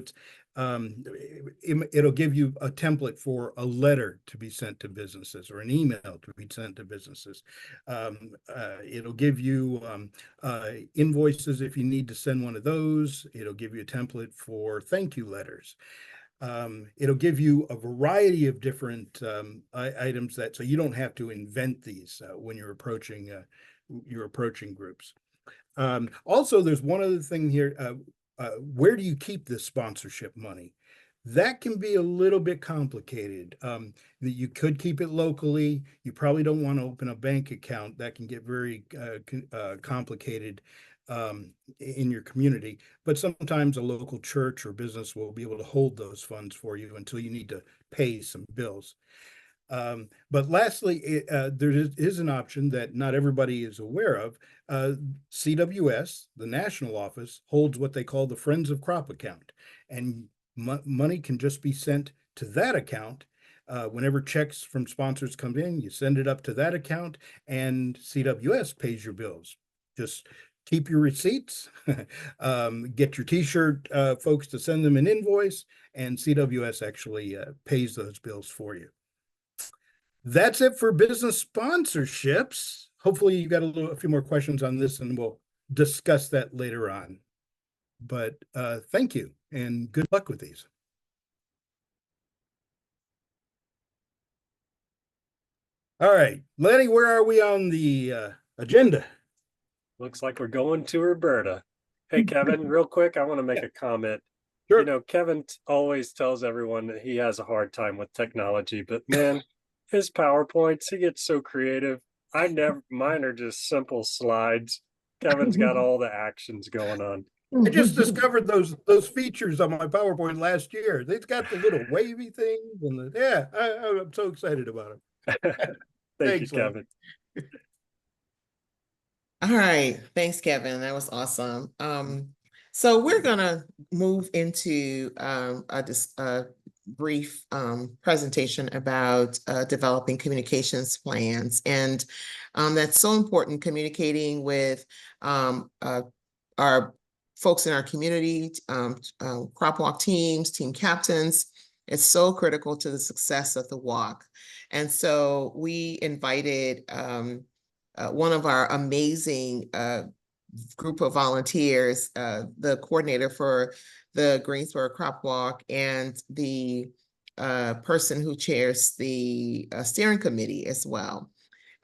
give you a template for a letter to be sent to businesses or an email to be sent to businesses. It'll give you invoices if you need to send one of those. It'll give you a template for thank you letters. It'll give you a variety of different items so you don't have to invent these when you're approaching groups. Also, there's one other thing here. Where do you keep this sponsorship money? That can be a little bit complicated. That you could keep it locally. You probably don't want to open a bank account. That can get very complicated in your community, but sometimes a local church or business will be able to hold those funds for you until you need to pay some bills. But lastly, there is an option that not everybody is aware of. CWS, the national office, holds what they call the Friends of Crop account, and money can just be sent to that account. Whenever checks from sponsors come in, you send it up to that account, and CWS pays your bills. Just keep your receipts, get your T-shirt folks to send them an invoice, and CWS actually pays those bills for you. That's it for business sponsorships. Hopefully you got a few more questions on this, and we'll discuss that later on. But thank you, and good luck with these. All right, Lenny, where are we on the agenda? Looks like we're going to Roberta. Hey, Kevin, real quick, I want to make a comment. Sure. Kevin always tells everyone that he has a hard time with technology, but man, his PowerPoints, he gets so creative. Mine are just simple slides. Kevin's got all the actions going on. I just discovered those features on my PowerPoint last year. They've got the little wavy things, and I'm so excited about them. Thanks, you, Kevin. All right, thanks, Kevin. That was awesome. So we're gonna move into brief presentation about developing communications plans. And that's so important, communicating with our folks in our community, crop walk teams, team captains. It's so critical to the success of the walk. And so we invited one of our amazing group of volunteers, the coordinator for the Greensboro Crop Walk and the person who chairs the steering committee as well.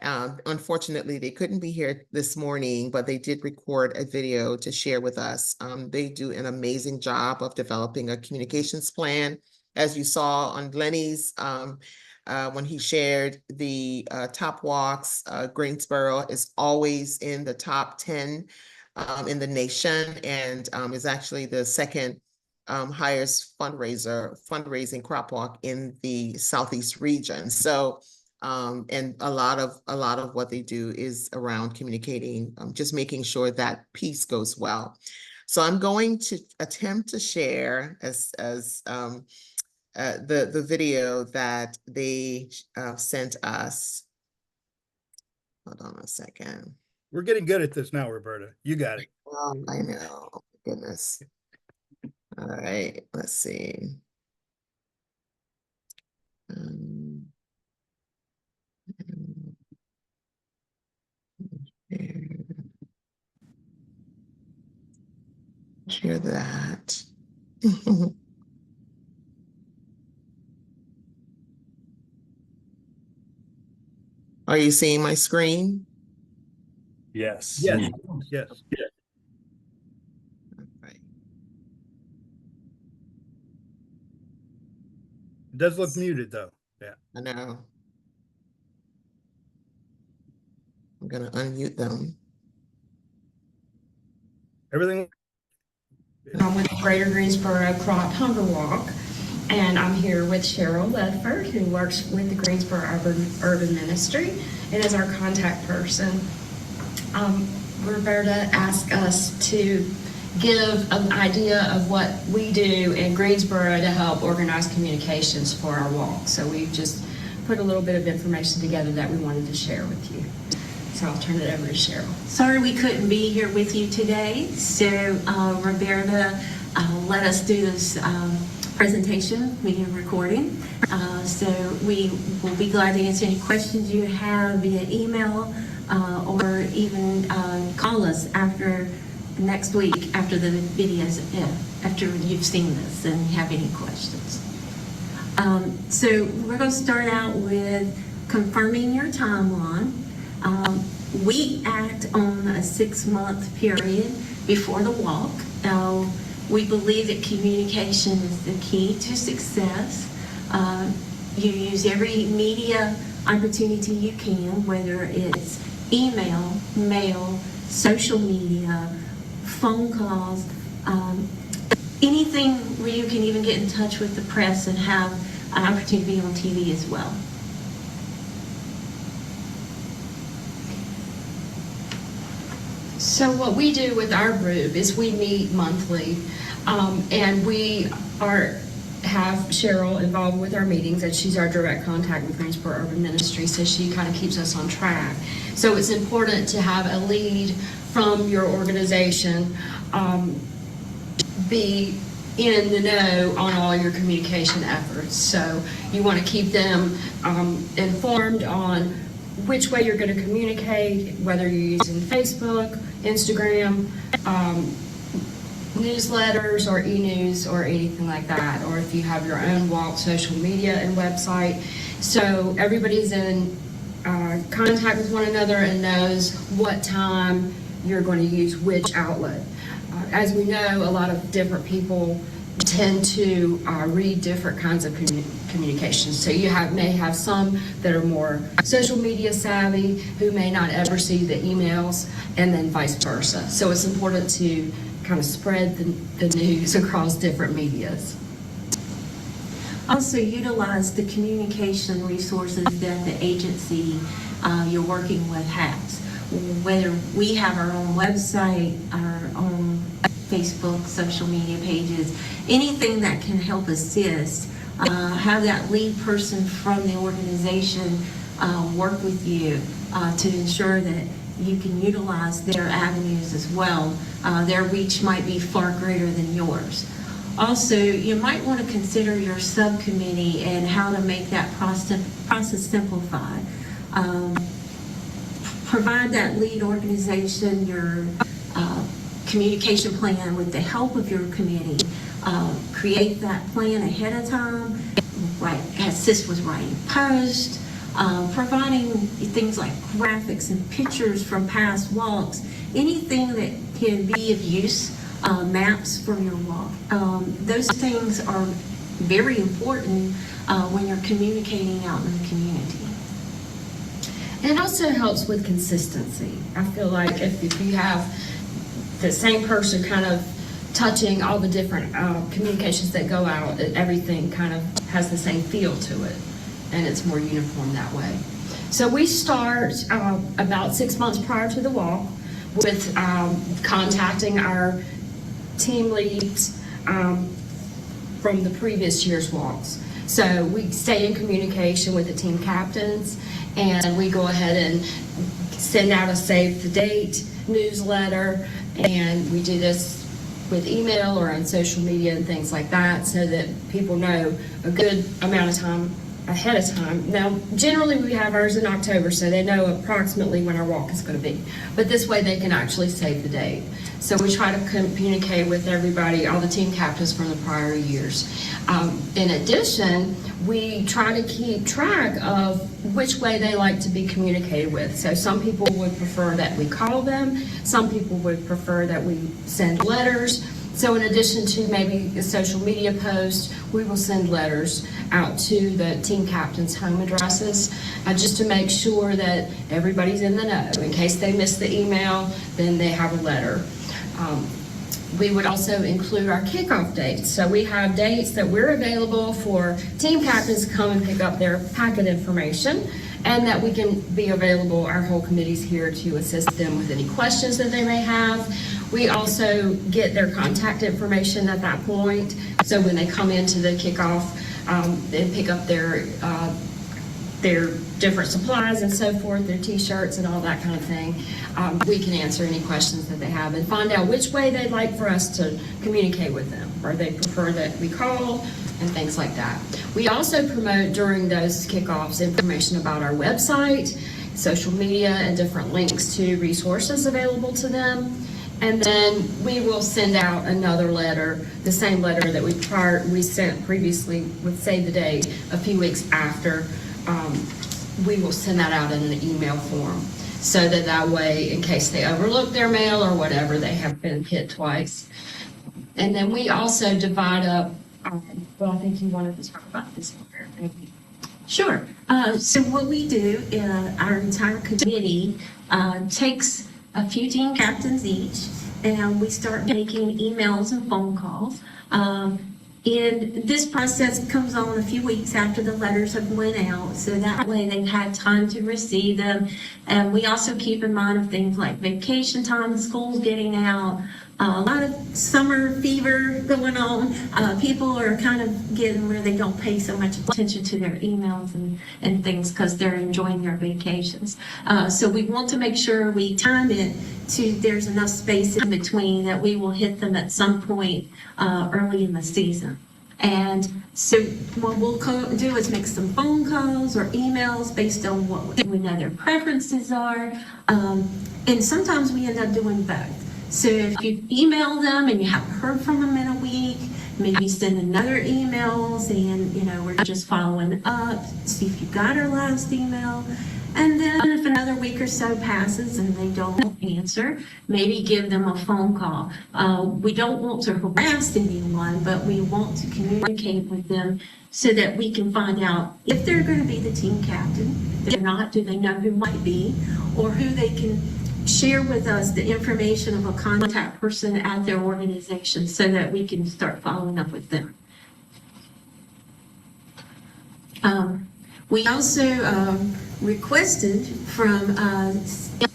Unfortunately, they couldn't be here this morning, but they did record a video to share with us. They do an amazing job of developing a communications plan. As you saw on Lenny's, when he shared the top walks, Greensboro is always in the top 10 in the nation, and is actually the second highest fundraising crop walk in the Southeast region. So, and a lot of what they do is around communicating, just making sure that piece goes well. So I'm going to attempt to share the video that they sent us. Hold on a second. We're getting good at this now, Roberta. You got it. Oh, I know. Goodness. All right, let's see. Share that. Are you seeing my screen? Yes. Yes, yes. Right. It does look muted though. Yeah. I know. I'm gonna unmute them. Everything. I'm with Greater Greensboro Crop Hunger Walk, and I'm here with Cheryl Ledford, who works with the Greensboro Urban Ministry and is our contact person. Roberta asked us to give an idea of what we do in Greensboro to help organize communications for our walk. So we just put a little bit of information together that we wanted to share with you. So I'll turn it over to Cheryl. Sorry we couldn't be here with you today. So Roberta let us do this presentation, video recording. So we will be glad to answer any questions you have via email or even call us after next week after the videos, after you've seen this and have any questions. So we're going to start out with confirming your timeline. We act on a 6-month period before the walk. We believe that communication is the key to success. You use every media opportunity you can, whether it's email, mail, social media, phone calls, anything where you can even get in touch with the press and have an opportunity to be on TV as well. So what we do with our group is we meet monthly, and we have Cheryl involved with our meetings, and she's our direct contact with Greensboro Urban Ministry, so she kind of keeps us on track. So it's important to have a lead from your organization, be in the know on all your communication efforts. So you want to keep them informed on which way you're going to communicate, whether you're using Facebook, Instagram, newsletters or e-news or anything like that, or if you have your own walk social media and website. So everybody's in contact with one another and knows what time you're going to use which outlet. As we know, a lot of different people tend to read different kinds of communications. So you may have some that are more social media savvy who may not ever see the emails, and then vice versa. So it's important to kind of spread the news across different medias. Also utilize the communication resources that the agency you're working with has. Whether we have our own website, our own Facebook, social media pages, anything that can help assist have that lead person from the organization work with you to ensure that you can utilize their avenues as well. Their reach might be far greater than yours. Also, you might want to consider your subcommittee and how to make that process simplified. Provide that lead organization your communication plan with the help of your committee. Create that plan ahead of time, assist with writing posts, providing things like graphics and pictures from past walks, anything that can be of use, maps for your walk. Those things are very important when you're communicating out in the community. And it also helps with consistency. I feel like if you have the same person kind of touching all the different communications that go out, everything kind of has the same feel to it, and it's more uniform that way. So we start about 6 months prior to the walk with contacting our team leads from the previous year's walks. So we stay in communication with the team captains, and we go ahead and send out a save the date newsletter, and we do this with email or on social media and things like that, so that people know a good amount of time ahead of time. Now, generally we have ours in October, so they know approximately when our walk is going to be, but this way they can actually save the date. So we try to communicate with everybody, all the team captains from the prior years. In addition, we try to keep track of which way they like to be communicated with. So some people would prefer that we call them, some people would prefer that we send letters. So in addition to maybe a social media post, we will send letters out to the team captains' home addresses, just to make sure that everybody's in the know. In case they miss the email, then they have a letter. We would also include our kickoff dates. So we have dates that we're available for team captains to come and pick up their packet information, and that we can be available, our whole committee's here to assist them with any questions that they may have. We also get their contact information at that point. So when they come into the kickoff and pick up their different supplies and so forth, their t-shirts and all that kind of thing, we can answer any questions that they have and find out which way they'd like for us to communicate with them, or they prefer that we call and things like that. We also promote during those kickoffs information about our website, social media, and different links to resources available to them. And then we will send out another letter, the same letter that we sent previously with Save the Date a few weeks after. We will send that out in an email form, so that way, in case they overlook their mail or whatever, they have been hit twice. And then we also divide up, well, I think you wanted to talk about this one, maybe. Sure. So what we do, our entire committee takes a few team captains each, and we start making emails and phone calls. And this process comes on a few weeks after the letters have went out, so that way they've had time to receive them. And we also keep in mind of things like vacation time, school's getting out, a lot of summer fever going on. People are kind of getting where they don't pay so much attention to their emails and things because they're enjoying their vacations. So we want to make sure we time it to there's enough space in between that we will hit them at some point early in the season. And so what we'll do is make some phone calls or emails based on what we know their preferences are. And sometimes we end up doing both. So if you email them and you haven't heard from them in a week, maybe send another emails and, we're just following up, see if you got our last email. And then if another week or so passes and they don't answer, maybe give them a phone call. We don't want to harass anyone, but we want to communicate with them so that we can find out if they're going to be the team captain. If they're not, do they know who might be, or who they can share with us the information of a contact person at their organization so that we can start following up with them. We also requested from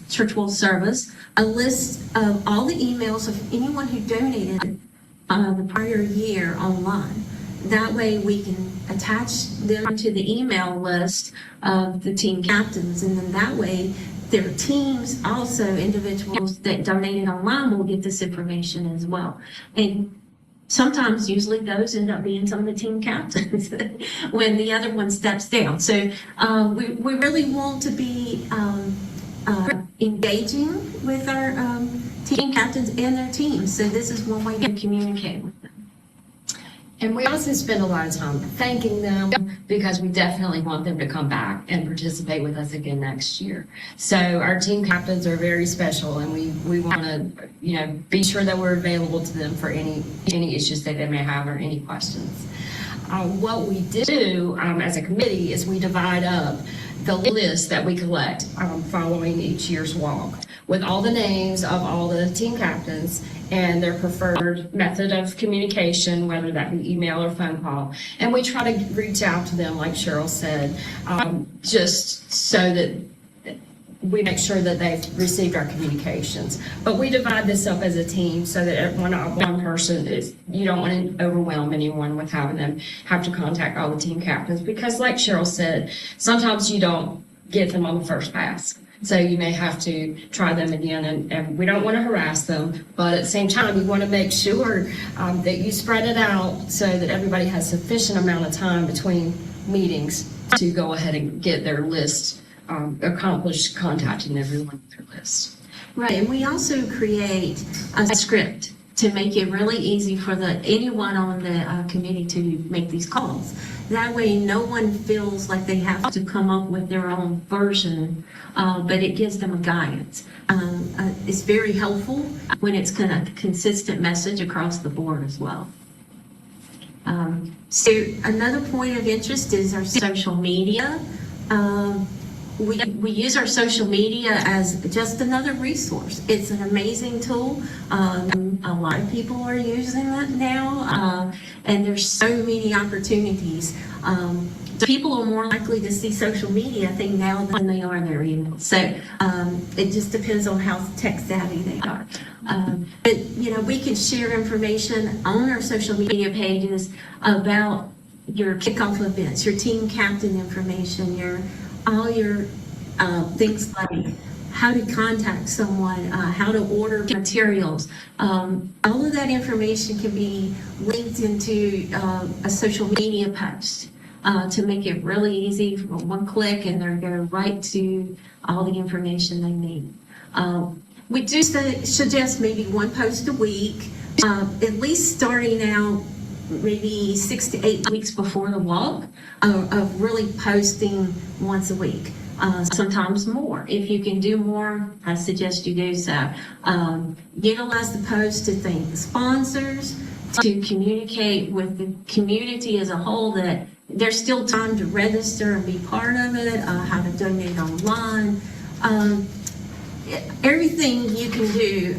Church World Service a list of all the emails of anyone who donated the prior year online. That way we can attach them to the email list of the team captains, and then that way their teams, also individuals that donated online, will get this information as well. And sometimes, usually those end up being some of the team captains when the other one steps down. So we really want to be engaging with our team captains and their teams. So this is one way to communicate with them. And we also spend a lot of time thanking them because we definitely want them to come back and participate with us again next year. So our team captains are very special, and we want to, be sure that we're available to them for any issues that they may have or any questions. What we do as a committee is we divide up the list that we collect following each year's walk with all the names of all the team captains and their preferred method of communication, whether that be email or phone call. And we try to reach out to them, like Cheryl said, just so that we make sure that they've received our communications. But we divide this up as a team so that one person you don't want to overwhelm anyone with having them have to contact all the team captains, because like Cheryl said, sometimes you don't get them on the first pass. So you may have to try them again, and we don't want to harass them, but at the same time, you want to make sure that you spread it out so that everybody has sufficient amount of time between meetings to go ahead and get their list accomplished, contacting everyone with their list. Right, and we also create a script to make it really easy for anyone on the committee to make these calls. That way, no one feels like they have to come up with their own version, but it gives them a guidance. It's very helpful when it's kind of a consistent message across the board as well. So another point of interest is our social media. We use our social media as just another resource. It's an amazing tool. A lot of people are using it now, and there's so many opportunities. People are more likely to see social media, I think, now than they are their emails. So it just depends on how tech savvy they are. But we can share information on our social media pages about your kickoff events, your team captain information, all your things like how to contact someone, how to order materials. All of that information can be linked into a social media post to make it really easy for one click, and they're going right to all the information they need. We do suggest maybe one post a week, at least starting out maybe 6 to 8 weeks before the walk, of really posting once a week, sometimes more. If you can do more, I suggest you do so. Utilize the post to thank the sponsors, to communicate with the community as a whole that there's still time to register and be part of it, how to donate online. Everything you can do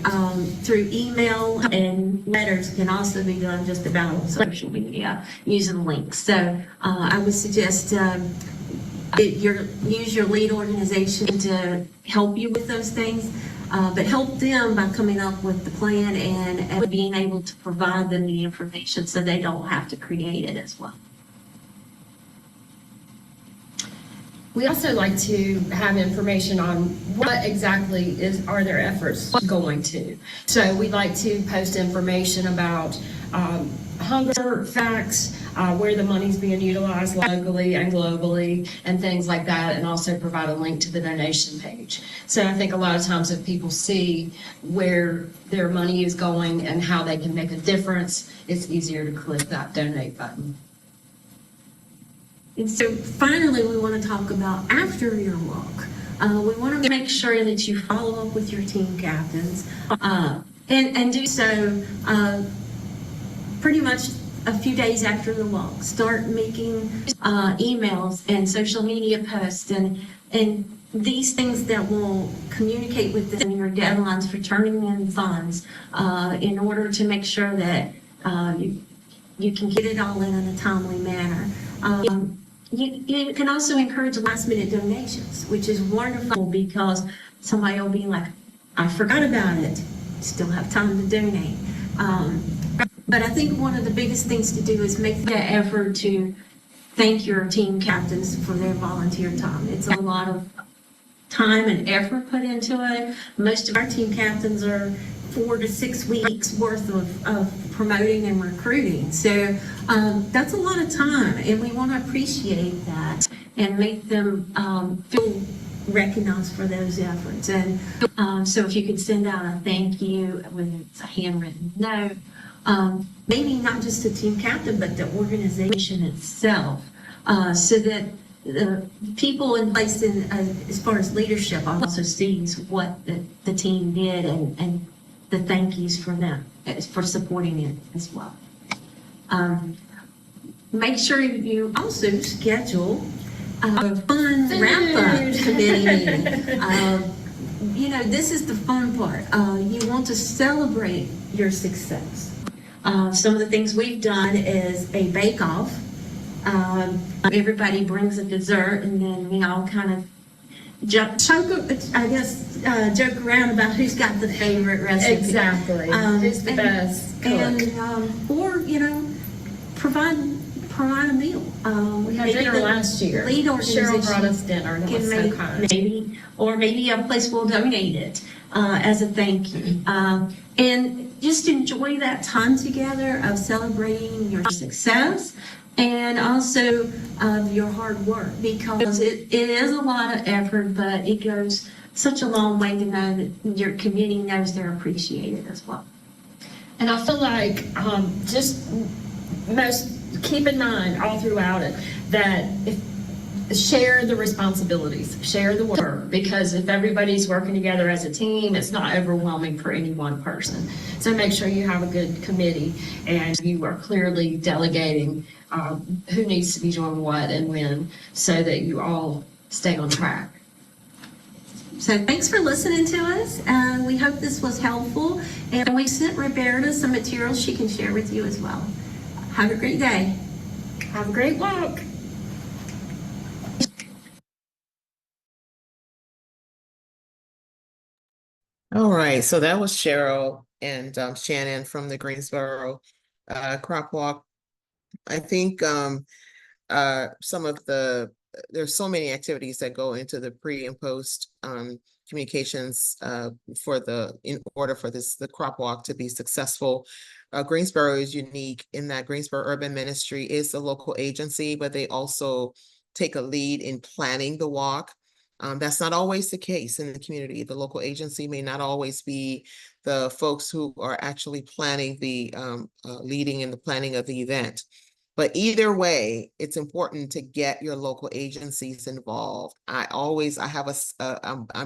through email and letters can also be done just about on social media using links. So I would suggest use your lead organization to help you with those things, but help them by coming up with the plan and being able to provide them the information so they don't have to create it as well. We also like to have information on what exactly are their efforts going to. So we like to post information about hunger facts, where the money's being utilized locally and globally, and things like that, and also provide a link to the donation page. So I think a lot of times if people see where their money is going and how they can make a difference, it's easier to click that donate button. And so finally, we want to talk about after your walk. We want to make sure that you follow up with your team captains and do so pretty much a few days after the walk. Start making emails and social media posts and these things that will communicate with them your deadlines for turning in funds in order to make sure that you can get it all in a timely manner. You can also encourage last-minute donations, which is wonderful because somebody will be like, I forgot about it. Still have time to donate. But I think one of the biggest things to do is make that effort to thank your team captains for their volunteer time. It's a lot of time and effort put into it. Most of our team captains are 4 to 6 weeks worth of promoting and recruiting. So that's a lot of time, and we want to appreciate that and make them feel recognized for those efforts. And so if you could send out a thank you, whether it's a handwritten note, maybe not just the team captain, but the organization itself, so that the people in place in as far as leadership also sees what the team did and the thank yous for them for supporting it as well. Make sure you also schedule a fun wrap-up committee meeting. You know, this is the fun part. You want to celebrate your success. Some of the things we've done is a bake-off. Everybody brings a dessert, and then we all kind of joke around about who's got the favorite recipe. Exactly. Who's the best cook. And, or, you know, provide a meal. We had dinner last year. Lead organization Cheryl brought us dinner, and it was so kind. Maybe a place will donate it as a thank you. And just enjoy that time together of celebrating your success and also your hard work, because it is a lot of effort, but it goes such a long way to know that your community knows they're appreciated as well. And I feel like keep in mind all throughout it that share the responsibilities, share the work, because if everybody's working together as a team, it's not overwhelming for any one person. So make sure you have a good committee and you are clearly delegating who needs to be doing what and when, so that you all stay on track. So thanks for listening to us. We hope this was helpful, and we sent Roberta some materials she can share with you as well. Have a great day. Have a great walk. All right, so that was Cheryl and Shannon from the Greensboro Crop Walk. I think there's so many activities that go into the pre and post communications in order for the crop walk to be successful. Greensboro is unique in that Greensboro Urban Ministry is a local agency, but they also take a lead in planning the walk. That's not always the case in the community. The local agency may not always be the folks who are actually planning leading in the planning of the event. But either way, it's important to get your local agencies involved. I'm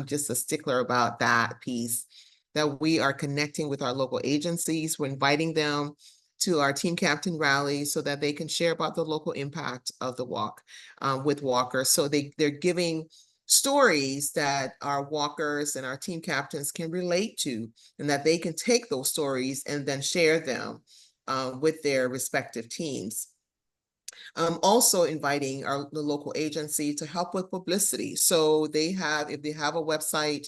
just a stickler about that piece, that we are connecting with our local agencies. We're inviting them to our team captain rallies so that they can share about the local impact of the walk with walkers. So they're giving stories that our walkers and our team captains can relate to, and that they can take those stories and then share them with their respective teams. Also inviting the local agency to help with publicity. So if they have a website,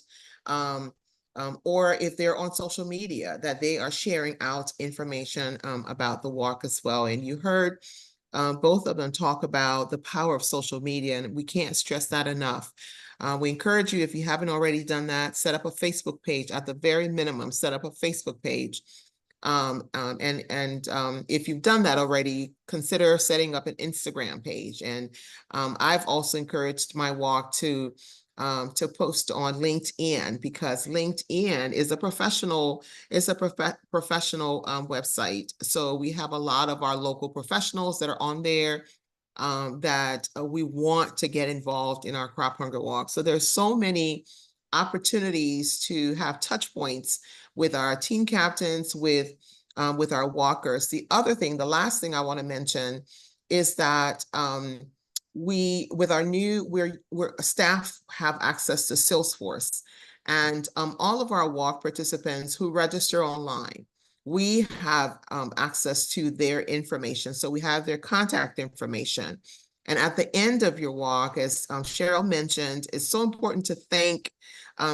or if they're on social media, that they are sharing out information about the walk as well. And you heard both of them talk about the power of social media, and we can't stress that enough. We encourage you, if you haven't already done that, set up a Facebook page. At the very minimum, set up a Facebook page. If you've done that already, consider setting up an Instagram page. And I've also encouraged my walk to post on LinkedIn, because LinkedIn is a professional website. So we have a lot of our local professionals that are on there that we want to get involved in our crop hunger walk. So there's so many opportunities to have touch points with our team captains, with our walkers. The last thing I want to mention is that staff have access to Salesforce, and all of our walk participants who register online, we have access to their information. So we have their contact information. And at the end of your walk, as Cheryl mentioned, it's so important to thank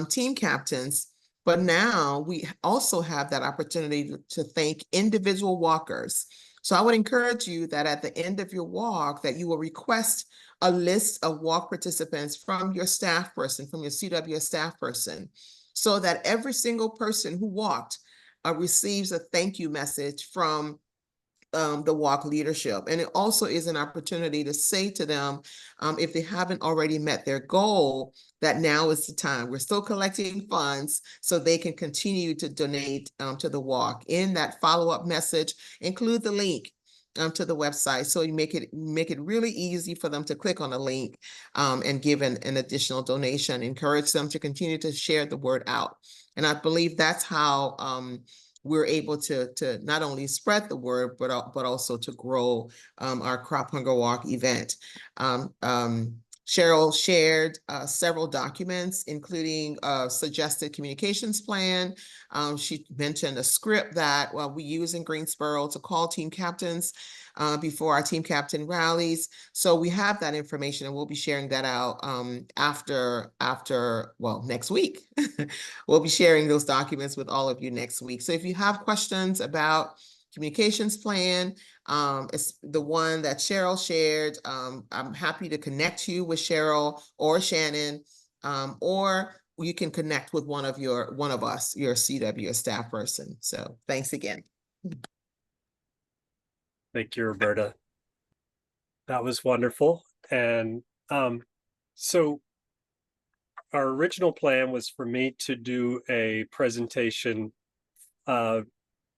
team captains, But now we also have that opportunity to thank individual walkers. So I would encourage you that at the end of your walk, that you will request a list of walk participants from your staff person, from your CWS staff person, so that every single person who walked receives a thank you message from the walk leadership. And it also is an opportunity to say to them, if they haven't already met their goal, that now is the time. We're still collecting funds so they can continue to donate to the walk. In that follow-up message, include the link to the website, so you make it really easy for them to click on a link and give an additional donation. Encourage them to continue to share the word out. And I believe that's how we're able to not only spread the word, but also to grow our Crop Hunger Walk event. Cheryl shared several documents, including a suggested communications plan. She mentioned a script that we use in Greensboro to call team captains before our team captain rallies. So we have that information, and we'll be sharing that out after next week. We'll be sharing those documents with all of you next week. So if you have questions about communications plan, it's the one that Cheryl shared. I'm happy to connect you with Cheryl or Shannon, or you can connect with one of us, your CWS staff person. So thanks again. Thank you, Roberta. That was wonderful. And so our original plan was for me to do a presentation,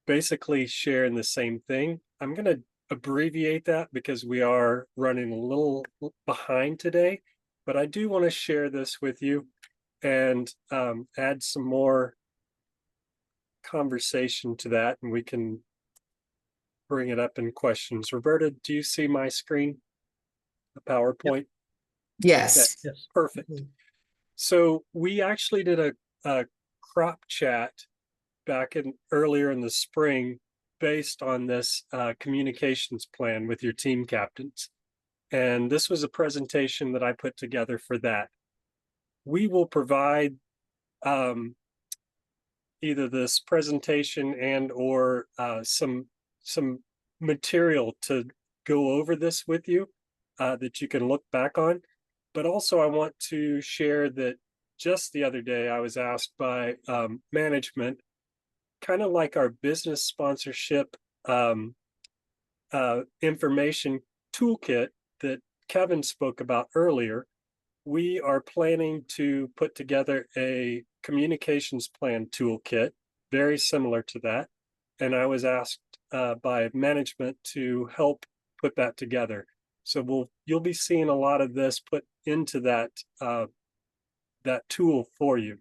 basically sharing the same thing. I'm going to abbreviate that because we are running a little behind today, but I do want to share this with you and add some more conversation to that, and we can bring it up in questions. Roberta, do you see my screen? The PowerPoint? Yes. Okay, yes. Perfect. So we actually did a crop chat back earlier in the spring based on this communications plan with your team captains. And this was a presentation that I put together for that. We will provide either this presentation and or some material to go over this with you that you can look back on. But also I want to share that just the other day I was asked by management, kind of like our business sponsorship information toolkit that Kevin spoke about earlier. We are planning to put together a communications plan toolkit, very similar to that. And I was asked by management to help put that together. So you'll be seeing a lot of this put into that that tool for you.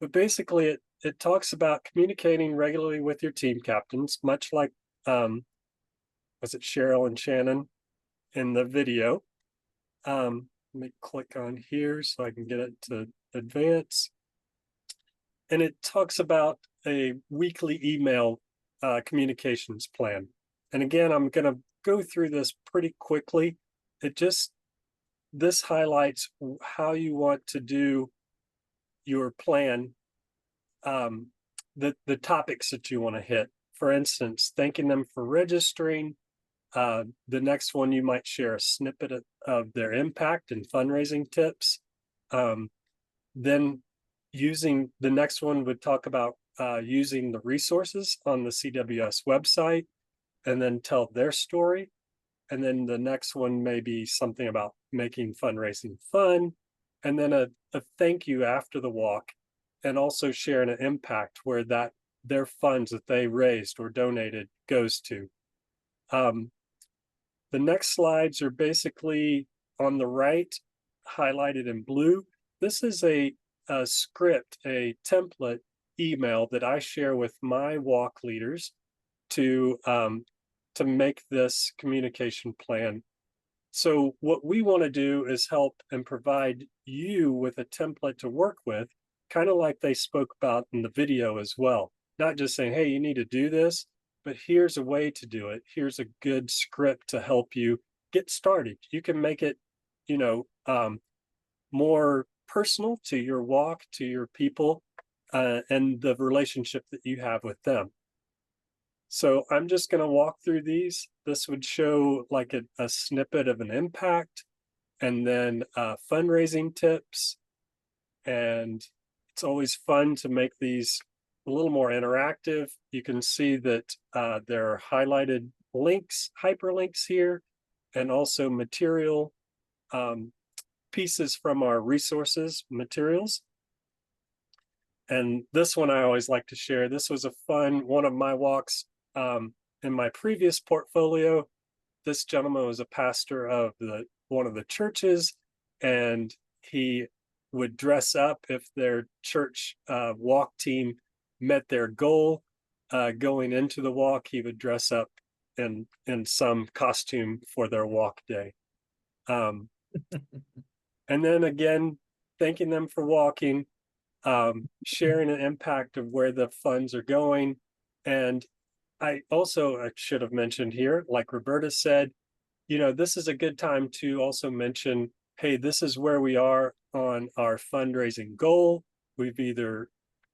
But basically it talks about communicating regularly with your team captains, much like was it Cheryl and Shannon in the video. Let me click on here so I can get it to advance. And it talks about a weekly email communications plan. And again, I'm going to go through this pretty quickly. This highlights how you want to do your plan, the topics that you want to hit. For instance, thanking them for registering. The next one, you might share a snippet of their impact and fundraising tips. Then the next one would talk about using the resources on the CWS website and then tell their story. And then the next one may be something about making fundraising fun. And then a thank you after the walk, and also sharing an impact where their funds that they raised or donated goes to. The next slides are basically on the right, highlighted in blue. This is a script, a template email that I share with my walk leaders to make this communication plan. So what we want to do is help and provide you with a template to work with, kind of like they spoke about in the video as well. Not just saying, hey, you need to do this, but here's a way to do it. Here's a good script to help you get started. You can make it, more personal to your walk, to your people, and the relationship that you have with them. So I'm just going to walk through these. This would show like a snippet of an impact, and then fundraising tips. And it's always fun to make these a little more interactive. You can see that there are highlighted links, hyperlinks here, and also material pieces from our resources materials. And this one I always like to share. This was a fun one of my walks in my previous portfolio. This gentleman was a pastor of one of the churches, and he would dress up if their church walk team met their goal going into the walk. He would dress up in some costume for their walk day. And then again, thanking them for walking, sharing an impact of where the funds are going. And I should have mentioned here, like Roberta said, this is a good time to also mention, hey, this is where we are on our fundraising goal. We've either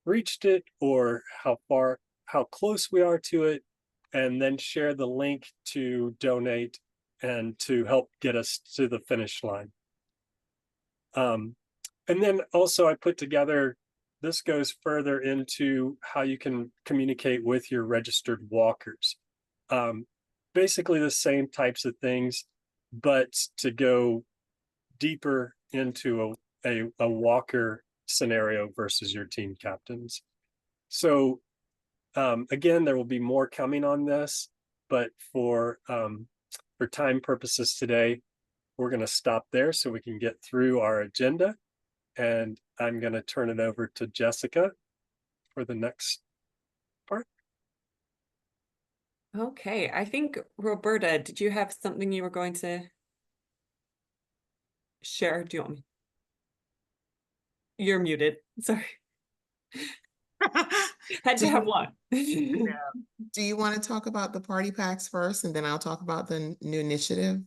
reached it or how close we are to it, and then share the link to donate and to help get us to the finish line. And then also I put together, this goes further into how you can communicate with your registered walkers. Basically the same types of things, but to go deeper into a walker scenario versus your team captains. So again, there will be more coming on this, but for time purposes today, we're going to stop there so we can get through our agenda. And I'm going to turn it over to Jessica for the next part. Okay, I think Roberta, did you have something you were going to share? Do you want me? You're muted. Sorry. Had to have one. Do you want to talk about the party packs first, and then I'll talk about the new initiative?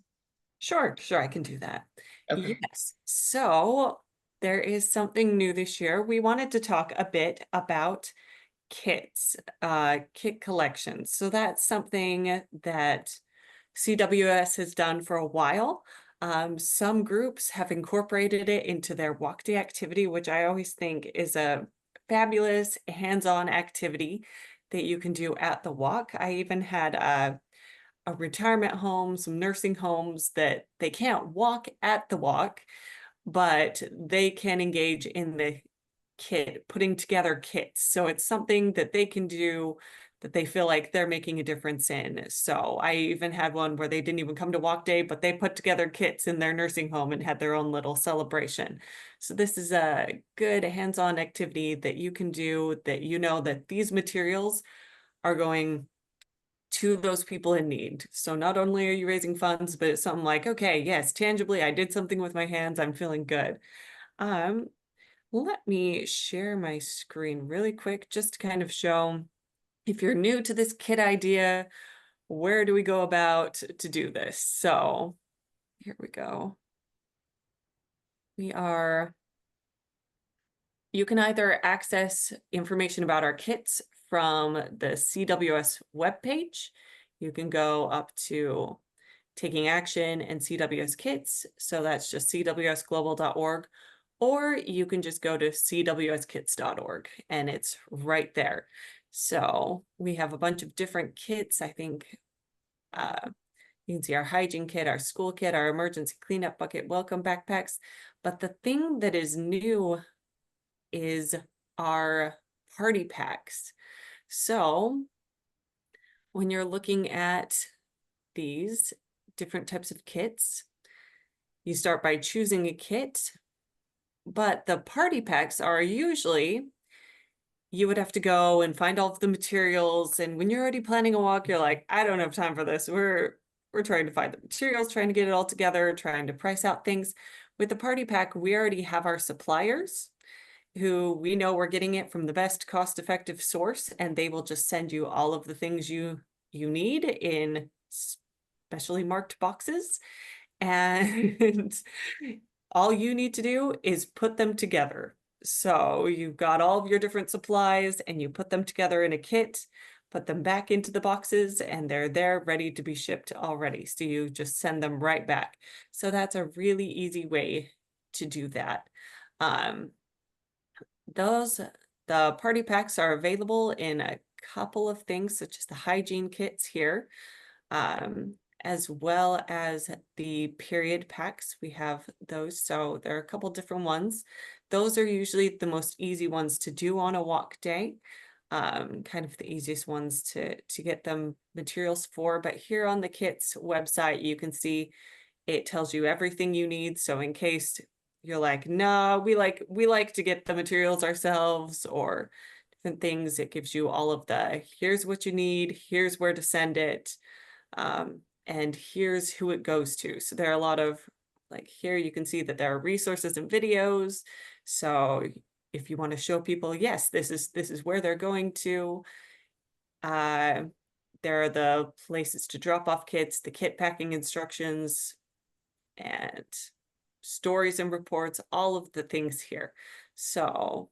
Sure, I can do that. Okay. Yes. So there is something new this year. We wanted to talk a bit about kits, kit collections. So that's something that CWS has done for a while. Some groups have incorporated it into their walk day activity, which I always think is a fabulous hands-on activity that you can do at the walk. I even had a retirement home, some nursing homes that they can't walk at the walk, but they can engage in the kit, putting together kits. So it's something that they can do that they feel like they're making a difference in. So I even had one where they didn't even come to walk day, but they put together kits in their nursing home and had their own little celebration. So this is a good hands-on activity that you can do, that that these materials are going to those people in need. So not only are you raising funds, but it's something like, okay, yes, tangibly, I did something with my hands. I'm feeling good. Let me share my screen really quick, just to kind of show, if you're new to this kit idea, where do we go about to do this? So here we go. You can either access information about our kits from the CWS webpage. You can go up to Taking Action and CWS Kits. So that's just cwsglobal.org. Or you can just go to cwskits.org and it's right there. So we have a bunch of different kits. I think you can see our hygiene kit, our school kit, our emergency cleanup bucket, welcome backpacks. But the thing that is new is our party packs. So when you're looking at these different types of kits, you start by choosing a kit, but the party packs are usually, you would have to go and find all of the materials. And when you're already planning a walk, you're like, I don't have time for this. We're trying to find the materials, trying to get it all together, trying to price out things. With the party pack, we already have our suppliers who we know we're getting it from the best cost-effective source, and they will just send you all of the things you need in specially marked boxes. And all you need to do is put them together. So you've got all of your different supplies and you put them together in a kit, put them back into the boxes, and they're there ready to be shipped already. So you just send them right back. So that's a really easy way to do that. The party packs are available in a couple of things, such as the hygiene kits here, as well as the period packs. We have those, so there are a couple different ones. Those are usually the most easy ones to do on a walk day, kind of the easiest ones to get them materials for. But here on the kits website, you can see it tells you everything you need. So in case you're like, no, we like to get the materials ourselves, or different things, it gives you all of the, here's what you need, here's where to send it, and here's who it goes to. So there are a lot of, like here you can see that there are resources and videos. So if you want to show people, yes, this is where they're going to, there are the places to drop off kits, the kit packing instructions, and stories and reports, all of the things here. So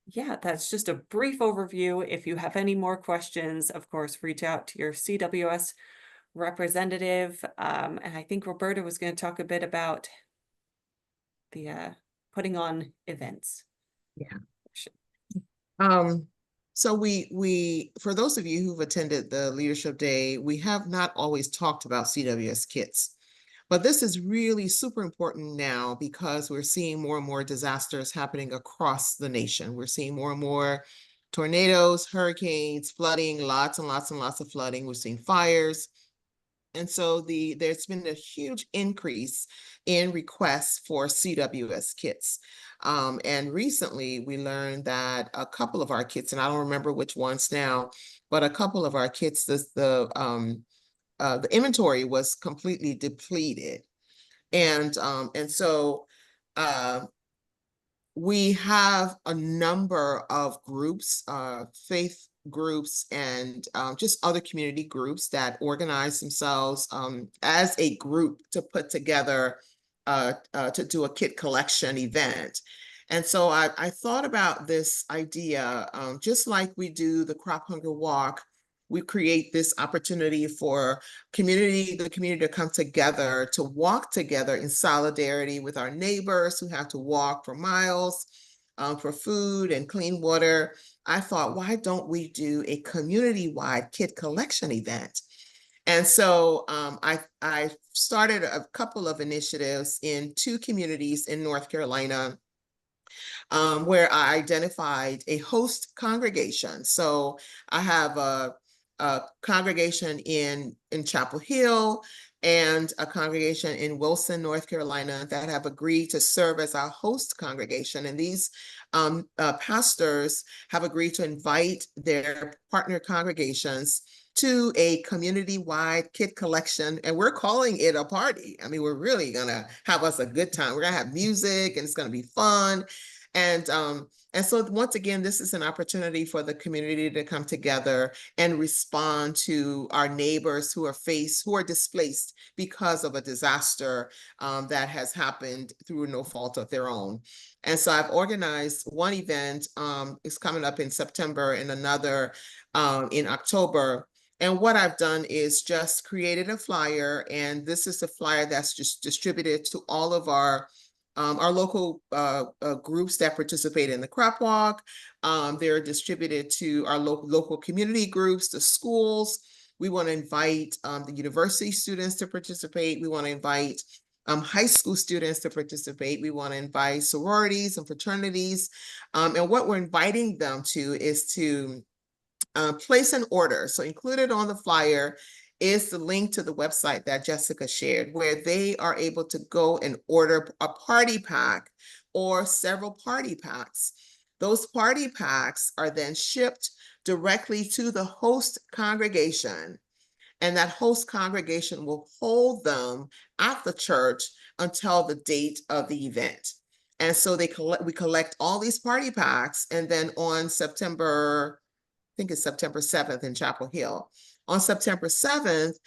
yeah, that's just a brief overview. If you have any more questions, of course, reach out to your CWS representative. And I think Roberta was going to talk a bit about the putting on events. Yeah. So we for those of you who've attended the Leadership Day, we have not always talked about CWS kits. But this is really super important now because we're seeing more and more disasters happening across the nation. We're seeing more and more tornadoes, hurricanes, flooding, lots and lots and lots of flooding. We're seeing fires. And so there's been a huge increase in requests for CWS kits. And recently we learned that a couple of our kits, and I don't remember which ones now, but a couple of our kits, the inventory was completely depleted. And so we have a number of groups, faith groups, and just other community groups that organize themselves as a group to put together to do a kit collection event. And so I thought about this idea, just like we do the Crop Hunger Walk, we create this opportunity for the community to come together, to walk together in solidarity with our neighbors who have to walk for miles for food and clean water. I thought, why don't we do a community-wide kit collection event? And so I started a couple of initiatives in 2 communities in North Carolina, where I identified a host congregation. So I have a congregation in Chapel Hill and a congregation in Wilson, North Carolina, that have agreed to serve as our host congregation. And these pastors have agreed to invite their partner congregations to a community-wide kit collection, and we're calling it a party. I mean, we're really gonna have us a good time. We're gonna have music, and it's gonna be fun. And so once again, this is an opportunity for the community to come together and respond to our neighbors who are displaced because of a disaster that has happened through no fault of their own. And so I've organized one event, it's coming up in September, and another in October. And what I've done is just created a flyer, and this is a flyer that's just distributed to all of our local groups that participate in the Crop Walk. They're distributed to our local community groups, the schools. We want to invite the university students to participate. We want to invite high school students to participate. We want to invite sororities and fraternities. And what we're inviting them to is to place an order. So included on the flyer is the link to the website that Jessica shared, where they are able to go and order a party pack or several party packs. Those party packs are then shipped directly to the host congregation, and that host congregation will hold them at the church until the date of the event. And so we collect all these party packs, and then on September 7th in Chapel Hill. On September 7th,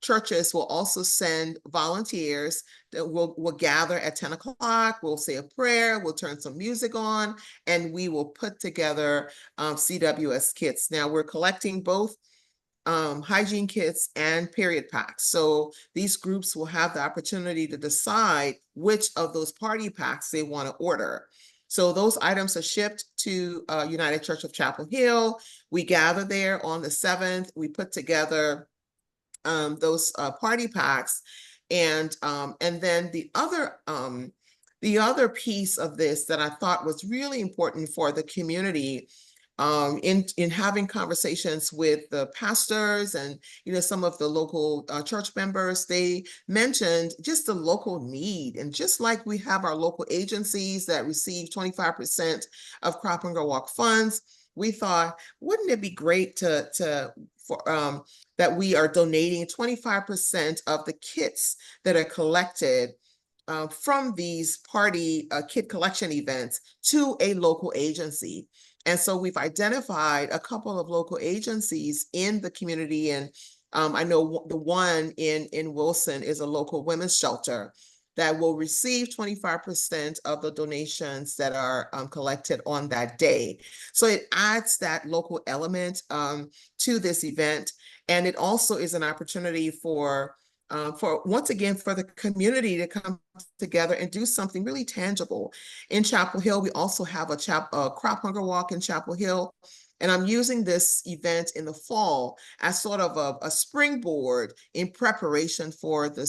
churches will also send volunteers that will gather at 10 o'clock. We'll say a prayer, we'll turn some music on, and we will put together CWS kits. Now we're collecting both hygiene kits and period packs. So these groups will have the opportunity to decide which of those party packs they want to order. So those items are shipped to United Church of Chapel Hill. We gather there on the 7th. We put together those party packs, and then the other piece of this that I thought was really important for the community, in having conversations with the pastors and some of the local church members, they mentioned just the local need. And just like we have our local agencies that receive 25% of Crop Hunger Walk funds, we thought, wouldn't it be great that we are donating 25% of the kits that are collected from these party kit collection events to a local agency. And so we've identified a couple of local agencies in the community. And I know the one in Wilson is a local women's shelter that will receive 25% of the donations that are collected on that day. So it adds that local element to this event. And it also is an opportunity for once again, for the community to come together and do something really tangible. In Chapel Hill, we also have a Crop Hunger Walk in Chapel Hill. And I'm using this event in the fall as sort of a springboard in preparation for the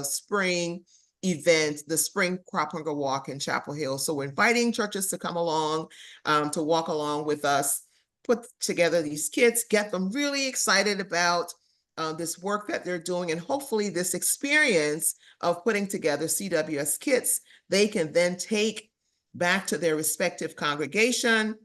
spring event, the spring Crop Hunger Walk in Chapel Hill. So we're inviting churches to come along, to walk along with us, put together these kits, get them really excited about this work that they're doing, and hopefully this experience of putting together CWS kits, they can then take back to their respective congregation,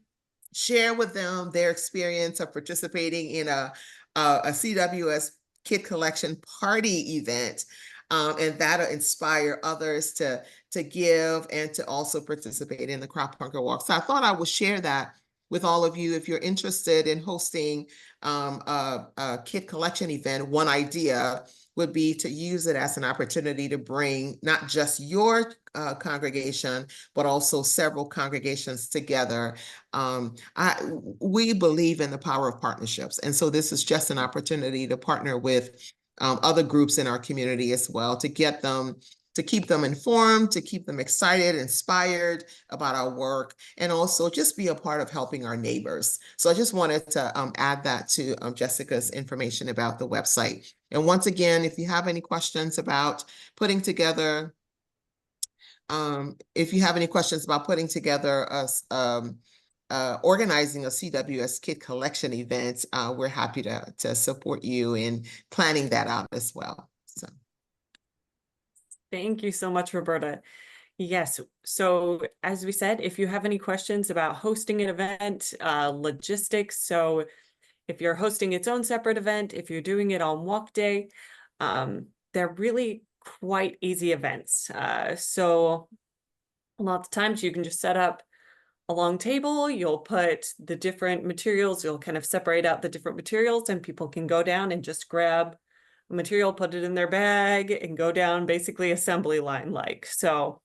share with them their experience of participating in a CWS kit collection party event, and that'll inspire others to give and to also participate in the Crop Hunger Walk. So I thought I would share that with all of you. If you're interested in hosting a kit collection event, one idea would be to use it as an opportunity to bring not just your congregation, but also several congregations together. We believe in the power of partnerships. And so this is just an opportunity to partner with other groups in our community as well, to get them, to keep them informed, to keep them excited, inspired about our work, and also just be a part of helping our neighbors. So I just wanted to add that to Jessica's information about the website. And once again, if you have any questions about putting together, organizing a CWS kit collection event, we're happy to support you in planning that out as well. So. Thank you so much, Roberta. Yes, so as we said, if you have any questions about hosting an event, logistics, so if you're hosting its own separate event, if you're doing it on walk day, they're really quite easy events. So a lot of times you can just set up a long table, you'll put the different materials, you'll kind of separate out the different materials, and people can go down and just grab material, put it in their bag, and go down basically assembly line like. So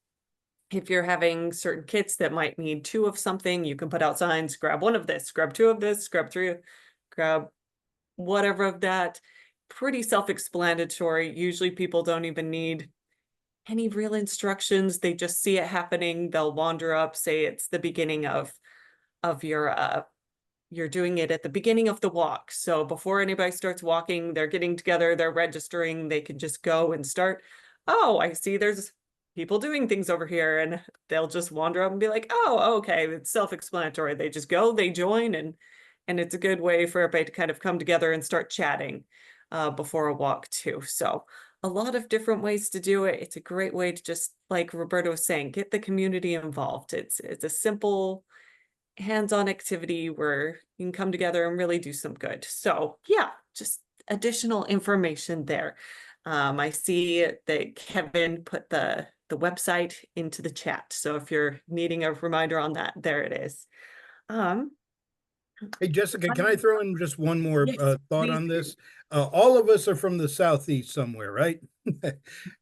if you're having certain kits that might need 2 of something, you can put out signs, grab 1 of this, grab 2 of this, grab 3, grab whatever of that. Pretty self-explanatory. Usually people don't even need any real instructions. They just see it happening. They'll wander up, say it's the beginning of your you're doing it at the beginning of the walk. So before anybody starts walking, they're getting together, they're registering, they can just go and start. Oh, I see there's people doing things over here, and they'll just wander up and be like, oh, okay, it's self-explanatory. They just go, they join, and it's a good way for everybody to kind of come together and start chatting before a walk too. So a lot of different ways to do it. It's a great way to just, like Roberta was saying, get the community involved. It's a simple hands-on activity where you can come together and really do some good. So yeah, just additional information there. I see that Kevin put the website into the chat. So if you're needing a reminder on that, there it is. Hey, Jessica, can I throw in just one more Yes, thought please on do. this? All of us are from the Southeast somewhere, right?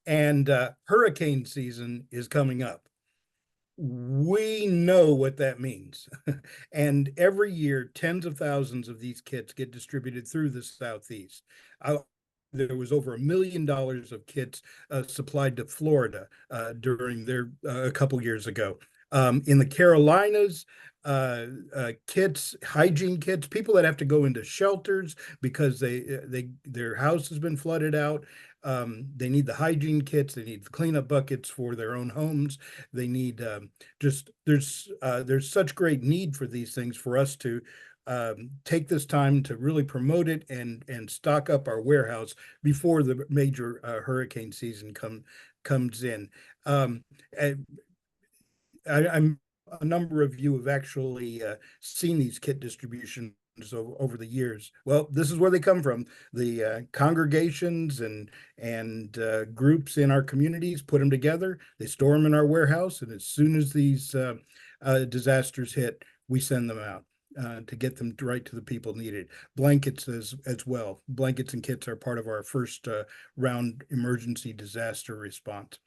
And hurricane season is coming up. We know what that means. And every year, tens of thousands of these kits get distributed through the Southeast. There was over $1 million of kits supplied to Florida during their a couple years ago. In the Carolinas, kits, hygiene kits, people that have to go into shelters because their house has been flooded out. They need the hygiene kits. They need the cleanup buckets for their own homes. They need there's such great need for these things for us to take this time to really promote it and stock up our warehouse before the major hurricane season comes in. And I'm a number of you have actually seen these kit distributions over the years. Well, this is where they come from. The congregations and groups in our communities put them together. They store them in our warehouse, and as soon as these disasters hit, we send them out to get them right to the people needed. Blankets as well. Blankets and kits are part of our first round emergency disaster response.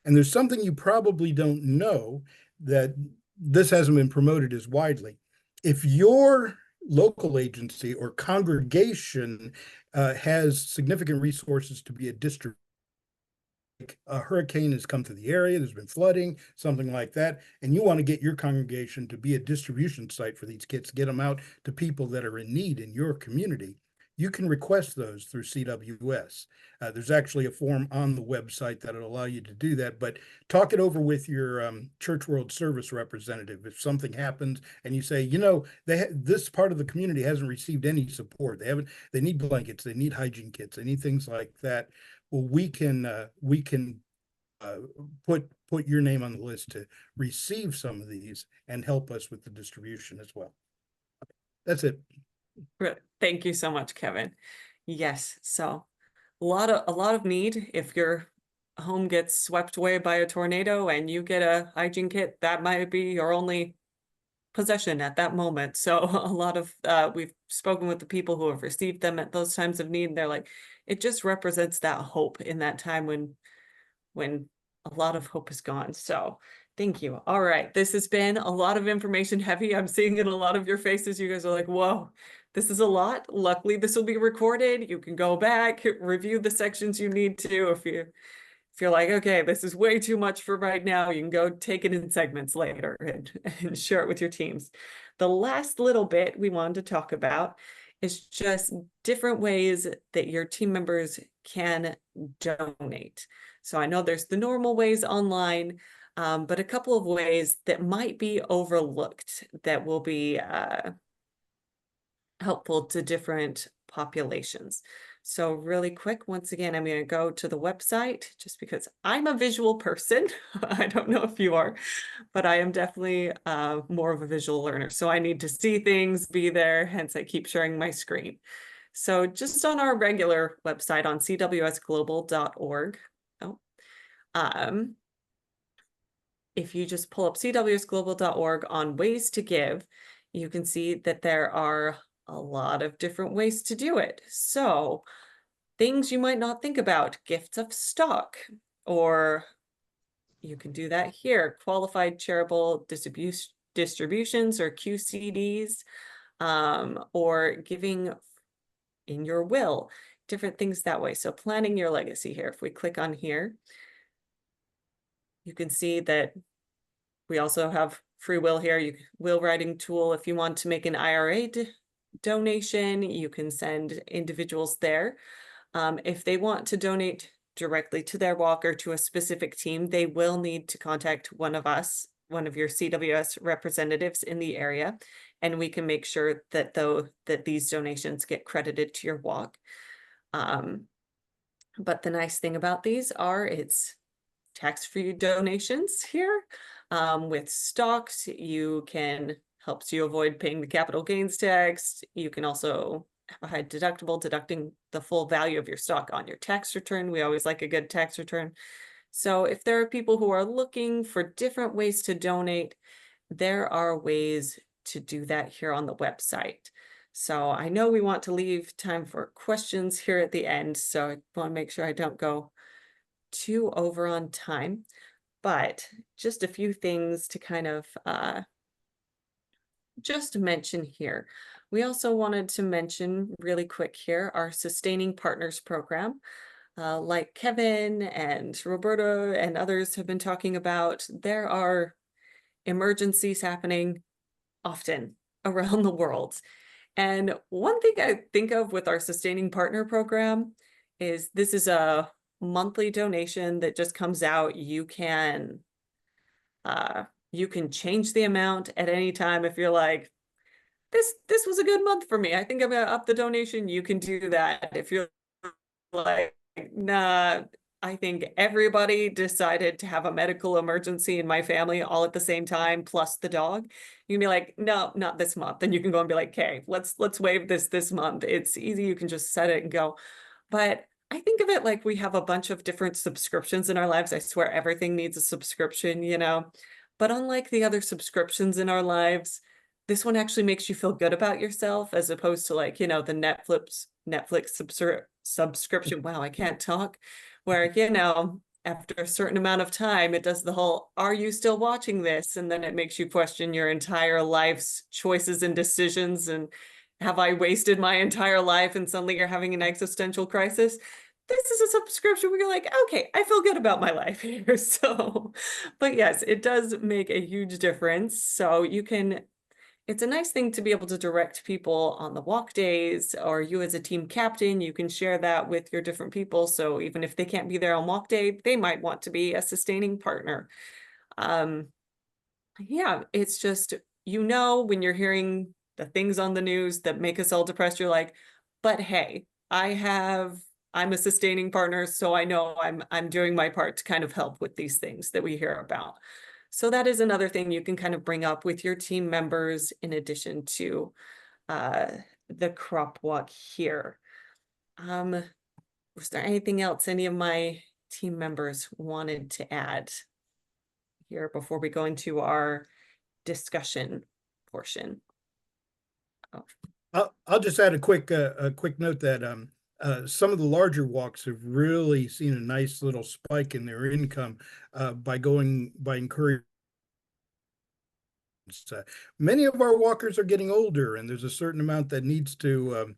And there's something you probably don't know that this hasn't been promoted as widely. If your local agency or congregation has significant resources to be a district, a hurricane has come to the area, there's been flooding, something like that, and you want to get your congregation to be a distribution site for these kits, get them out to people that are in need in your community, you can request those through CWS. There's actually a form on the website that'll allow you to do that, but talk it over with your Church World Service representative. If something happens and you say, you know, this part of the community hasn't received any support. They need blankets, they need hygiene kits, they need things like that. Well, we can put your name on the list to receive some of these and help us with the distribution as well. That's it. Thank you so much, Kevin. Yes, so a lot of need. If your home gets swept away by a tornado and you get a hygiene kit, that might be your only possession at that moment. So a lot of we've spoken with the people who have received them at those times of need, and they're like, it just represents that hope in that time when a lot of hope is gone. So thank you. All right, this has been a lot of information heavy. I'm seeing in a lot of your faces, you guys are like, whoa, this is a lot. Luckily, this will be recorded. You can go back, review the sections you need to. If you're like, okay, this is way too much for right now, you can go take it in segments later and share it with your teams. The last little bit we wanted to talk about is just different ways that your team members can donate. So I know there's the normal ways online, but a couple of ways that might be overlooked that will be helpful to different populations. So really quick, once again, I'm going to go to the website just because I'm a visual person. I don't know if you are, but I am definitely more of a visual learner. So I need to see things, be there, hence I keep sharing my screen. So just on our regular website on cwsglobal.org, if you just pull up cwsglobal.org on ways to give, you can see that there are a lot of different ways to do it. So things you might not think about, gifts of stock, or you can do that here, qualified charitable distributions or QCDs, or giving in your will, different things that way. So planning your legacy here, if we click on here, you can see that we also have free will here, will writing tool. If you want to make an IRA donation, you can send individuals there. If they want to donate directly to their walk or to a specific team, they will need to contact one of us, one of your CWS representatives in the area, and we can make sure that that these donations get credited to your walk. But the nice thing about these are it's tax-free donations here. With stocks, you can helps you avoid paying the capital gains tax. You can also have a high deductible, deducting the full value of your stock on your tax return. We always like a good tax return. So if there are people who are looking for different ways to donate, there are ways to do that here on the website. So I know we want to leave time for questions here at the end, so I want to make sure I don't go too over on time, but just a few things to kind of just mention here. We also wanted to mention really quick here our Sustaining Partners program. Like Kevin and Roberta and others have been talking about, there are emergencies happening often around the world. And one thing I think of with our Sustaining Partner program is this is a monthly donation that just comes out. You can change the amount at any time if you're like, this was a good month for me, I think I'm gonna up the donation. You can do that. If you're like, nah, I think everybody decided to have a medical emergency in my family all at the same time, plus the dog, you can be like, no, not this month. Then you can go and be like, okay, let's waive this month. It's easy. You can just set it and go. But I think of it like we have a bunch of different subscriptions in our lives. I swear everything needs a subscription, you know, but unlike the other subscriptions in our lives, this one actually makes you feel good about yourself, as opposed to, like, you know, the Netflix subscription. Wow, I can't talk. Where, you know, after a certain amount of time, it does the whole, are you still watching this? And then it makes you question your entire life's choices and decisions. And have I wasted my entire life? And suddenly you're having an existential crisis. This is a subscription where you're like, okay, I feel good about my life here. So, but yes, it does make a huge difference. So you can, it's a nice thing to be able to direct people on the walk days, or you as a team captain, you can share that with your different people. So even if they can't be there on walk day, they might want to be a sustaining partner. Yeah, it's just, you know, when you're hearing the things on the news that make us all depressed, you're like, but hey, I'm a sustaining partner, so I know I'm doing my part to kind of help with these things that we hear about. So that is another thing you can kind of bring up with your team members in addition to the crop walk here. Was there anything else any of my team members wanted to add here before we go into our discussion portion? Oh. I'll just add a quick note that some of the larger walks have really seen a nice little spike in their income by encouraging. Many of our walkers are getting older, and there's a certain amount that needs to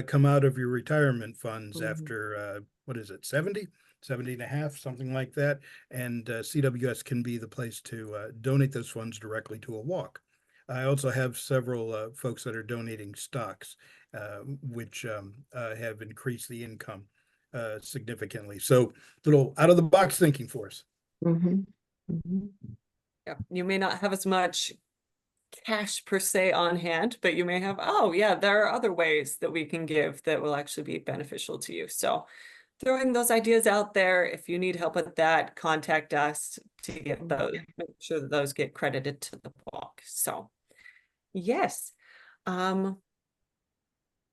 come out of your retirement funds after what is it, 70 and a half, something like that. And CWS can be the place to donate those funds directly to a walk. I also have several folks that are donating stocks, which have increased the income significantly. So little out of the box thinking for us. Yeah, you may not have as much cash per se on hand, but you may have, oh yeah, there are other ways that we can give that will actually be beneficial to you. So throwing those ideas out there, if you need help with that, contact us to get those, make sure that those get credited to the walk. So yes,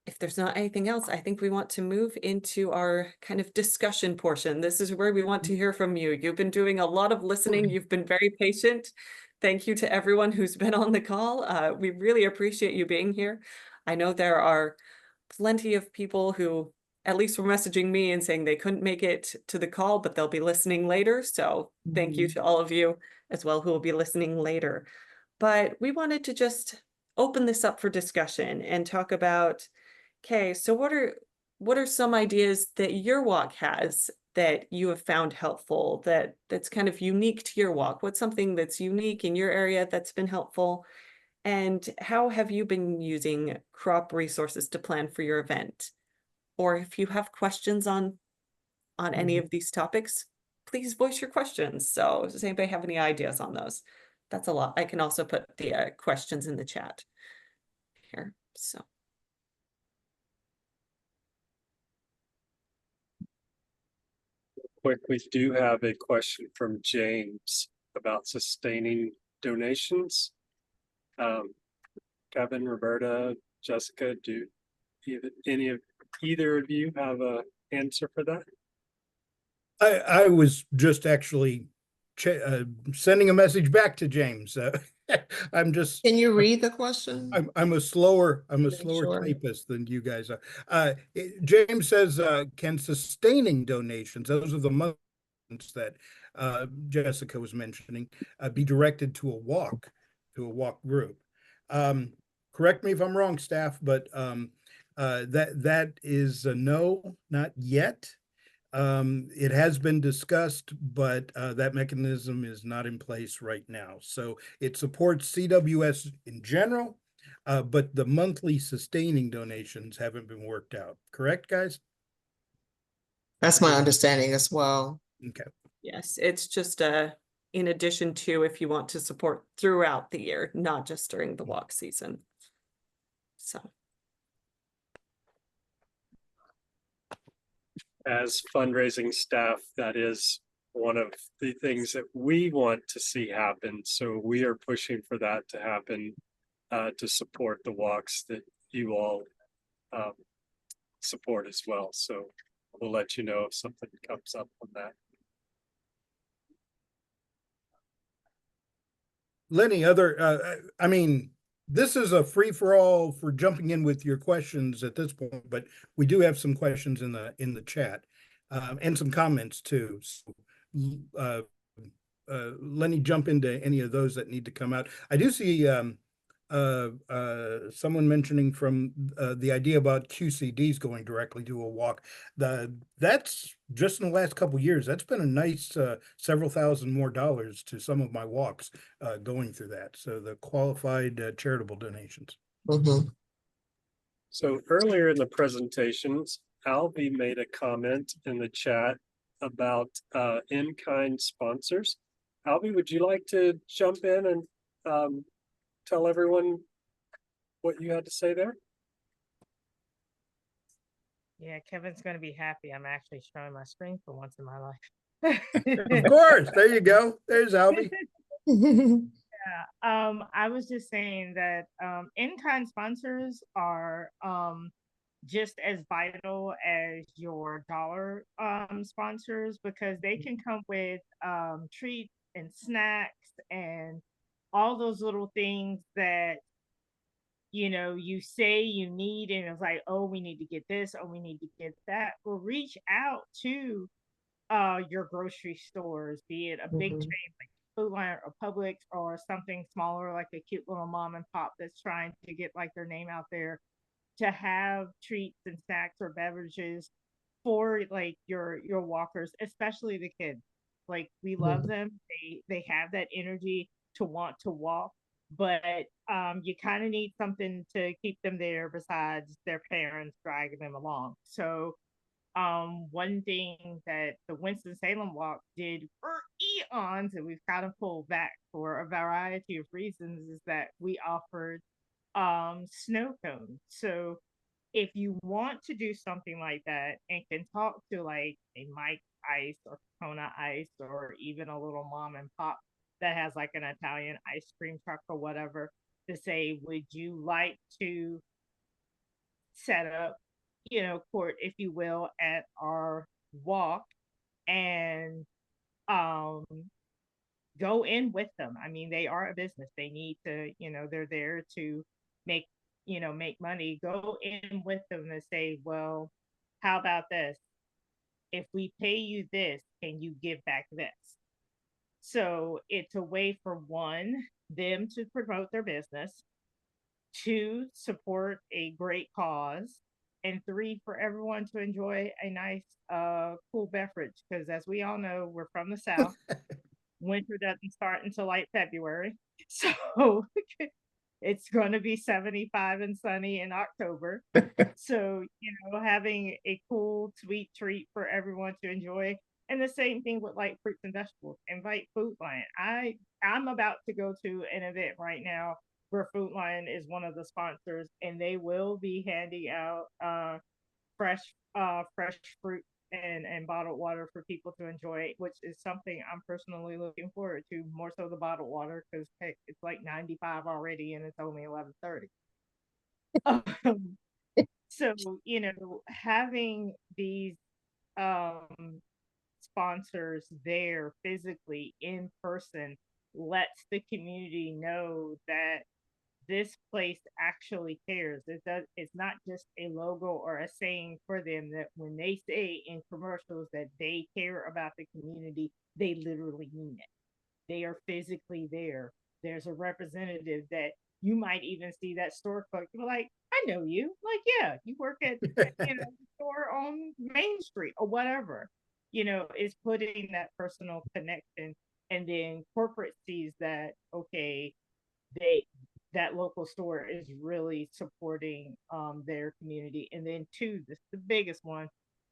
if there's not anything else, I think we want to move into our kind of discussion portion. This is where we want to hear from you. You've been doing a lot of listening. You've been very patient. Thank you to everyone who's been on the call. We really appreciate you being here. I know there are plenty of people who at least were messaging me and saying they couldn't make it to the call, but they'll be listening later. So thank you to all of you as well who will be listening later. But we wanted to just open this up for discussion and talk about, okay, so what are some ideas that your walk has that you have found helpful, that's kind of unique to your walk? What's something that's unique in your area that's been helpful? And how have you been using crop resources to plan for your event? Or if you have questions on any of these topics, please voice your questions. So does anybody have any ideas on those? That's a lot. I can also put the questions in the chat here. So. Quick, we do have a question from James about sustaining donations. Kevin, Roberta, Jessica, do either of you have a answer for that? I was just actually sending a message back to James. I'm just, Can you read the question? I'm a slower Sure. typist than you guys are. James says, can sustaining donations, those are the months that Jessica was mentioning, be directed to a walk group? Correct me if I'm wrong, staff, but that is a no, not yet. It has been discussed, but that mechanism is not in place right now. So it supports CWS in general, but the monthly sustaining donations haven't been worked out. Correct, guys? That's my understanding as well. Okay. Yes, it's just in addition to if you want to support throughout the year, not just during the walk season. So. As fundraising staff, that is one of the things that we want to see happen. So we are pushing for that to happen, to support the walks that you all support as well. So we'll let you know if something comes up on that. Lenny, I mean, this is a free for all for jumping in with your questions at this point, but we do have some questions in the chat, and some comments too. So, Lenny, jump into any of those that need to come out. I do see someone mentioning from the idea about QCDs going directly to a walk. That's just in the last couple of years. That's been a nice several thousand more dollars to some of my walks going through that. So the qualified charitable donations. Mm-hmm. So earlier in the presentations, Albie made a comment in the chat about in-kind sponsors. Albie, would you like to jump in and tell everyone what you had to say there? Yeah, Kevin's going to be happy. I'm actually showing my screen for once in my life. Of course. There you go. There's Albie. Yeah, I was just saying that in-kind sponsors are just as vital as your dollar sponsors, because they can come with treats and snacks and all those little things that you say you need, and it's like, oh, we need to get this, oh, we need to get that. Well, reach out to your grocery stores, be it a big Mhm. chain like Food Lion or Publix, or something smaller like a cute little mom and pop that's trying to get like their name out there, to have treats and snacks or beverages for like your walkers, especially the kids. Like, we love them. They have that energy to want to walk, but you kind of need something to keep them there besides their parents dragging them along. So one thing that the Winston-Salem Walk did for eons, and we've kind of pulled back for a variety of reasons, is that we offered snow cones. So if you want to do something like that and can talk to like a Mike Ice or Kona Ice, or even a little mom and pop that has like an Italian ice cream truck or whatever, to say, would you like to set up, court, if you will, at our walk, and go in with them. I mean, they are a business. They need to, they're there to make money. Go in with them and say, well, how about this? If we pay you this, can you give back this? So it's a way for one, them to promote their business, two, support a great cause, and three, for everyone to enjoy a nice, cool beverage. Because as we all know, we're from the South. Winter doesn't start until like February. So it's going to be 75 and sunny in October. So, having a cool, sweet treat for everyone to enjoy. And the same thing with like fruits and vegetables. Invite Food Lion. I'm about to go to an event right now where Food Lion is one of the sponsors, and they will be handing out fresh fruit and bottled water for people to enjoy, which is something I'm personally looking forward to, more so the bottled water, because it's like 95 already and it's only 11:30. So, having these sponsors there physically in person lets the community know that this place actually cares. It's not just a logo or a saying for them, that when they say in commercials that they care about the community, they literally mean it. They are physically there. There's a representative that you might even see that store clerk. You're like, I know you. Like, yeah, you work at the store on Main Street or whatever. It's putting that personal connection, and then corporate sees that, okay, that local store is really supporting their community. And then two, this is the biggest one,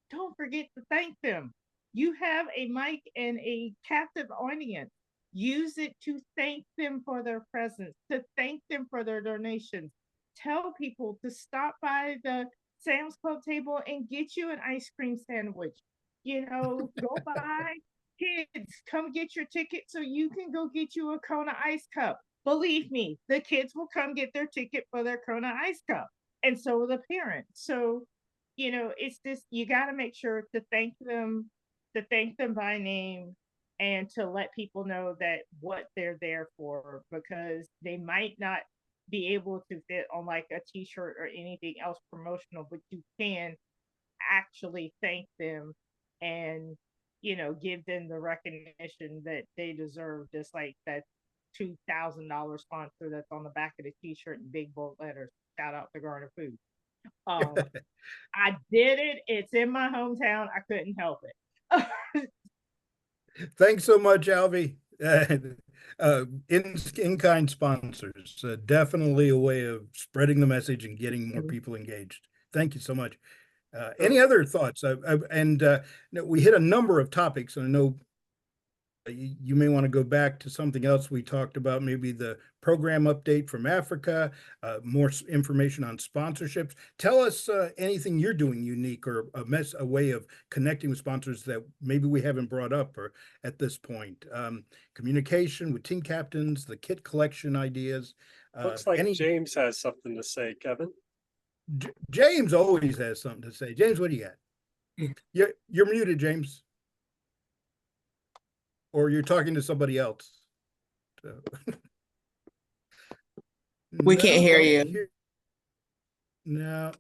don't forget to thank them. You have a mic and a captive audience. Use it to thank them for their presence, to thank them for their donations. Tell people to stop by the Sam's Club table and get you an ice cream sandwich. Go by. Kids, come get your ticket so you can go get you a Kona ice cup. Believe me, the kids will come get their ticket for their Kona ice cup, and so will the parents. So, it's just, you got to make sure to thank them by name, and to let people know that what they're there for, because they might not be able to fit on like a t-shirt or anything else promotional, but you can actually thank them and give them the recognition that they deserve, just like that $2,000 sponsor that's on the back of the t-shirt in big bold letters. Shout out to Garner Food. I did it. It's in my hometown. I couldn't help it. Thanks so much, Alvy. In-kind sponsors, definitely a way of spreading the message and getting more people engaged. Thank you so much. Any other thoughts? We hit a number of topics, and I know you may want to go back to something else we talked about, maybe the program update from Africa, more information on sponsorships. Tell us anything you're doing unique, or a way of connecting with sponsors that maybe we haven't brought up or at this point. Communication with team captains, the kit collection ideas. Looks like James has something to say, Kevin. James always has something to say. James, what do you got? You're muted, James. Or you're talking to somebody else. We can't hear you. No.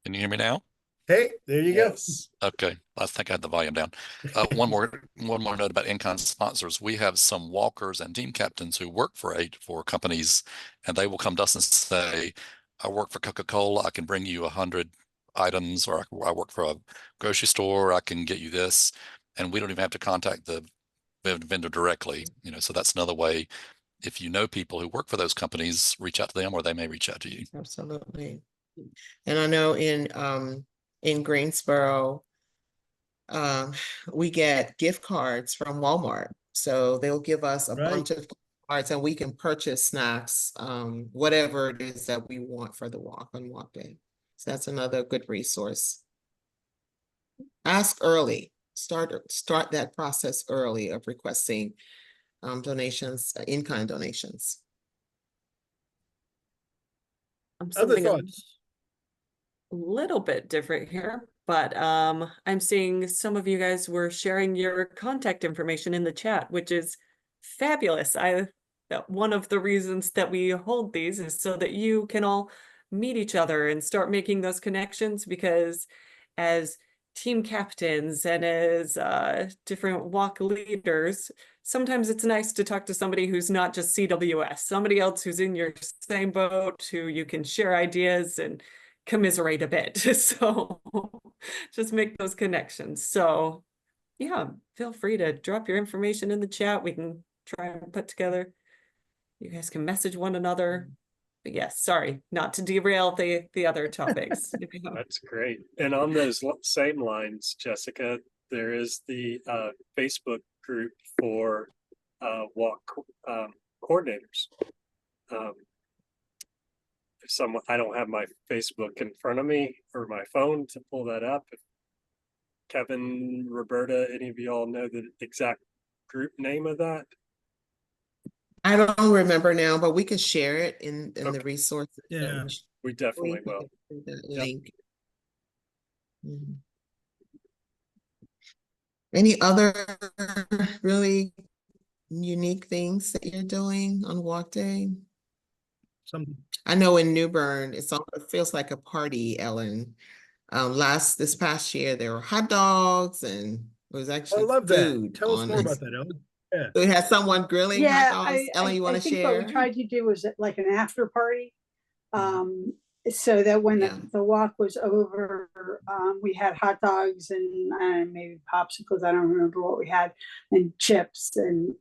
Can you hear me now? Hey, there you go. Okay, I think I had the volume down. One more note about in-kind sponsors. We have some walkers and team captains who work for companies, and they will come to us and say, I work for Coca-Cola, I can bring you 100 items, or I work for a grocery store, I can get you this. And we don't even have to contact the vendor directly, so that's another way. If you know people who work for those companies, reach out to them, or they may reach out to you. Absolutely. And I know in Greensboro, we get gift cards from Walmart. So they'll give us a bunch of cards, and we can purchase snacks, whatever it is that we want for the walk on walk day. So that's another good resource. Ask early. Start that process early of requesting donations, in-kind donations. Other thoughts? A little bit different here, but I'm seeing some of you guys were sharing your contact information in the chat, which is fabulous. One of the reasons that we hold these is so that you can all meet each other and start making those connections, because as team captains and as different walk leaders, sometimes it's nice to talk to somebody who's not just CWS, somebody else who's in your same boat, who you can share ideas and commiserate a bit. So just make those connections. So yeah, feel free to drop your information in the chat. We can try and put together. You guys can message one another. But yes, sorry, not to derail the other topics. That's great. And on those same lines, Jessica, there is the Facebook group for walk coordinators. If I don't have my Facebook in front of me or my phone to pull that up. If Kevin, Roberta, any of you all know the exact group name of that? I don't remember now, but we can share it in the resources. Yeah, we definitely will. Link. Any other really unique things that you're doing on Walk Day? Some, I know in New Bern, it feels like a party, Ellen. This past year, there were hot dogs and it was I actually love that. food Tell us on more it. about that, Ellen. Yeah. We had someone grilling hot Yeah, dogs. Ellen, you want I to think what we share? tried to do was like an after party. So that when Yeah. the walk was over, we had hot dogs and maybe popsicles. I don't remember what we had, and chips and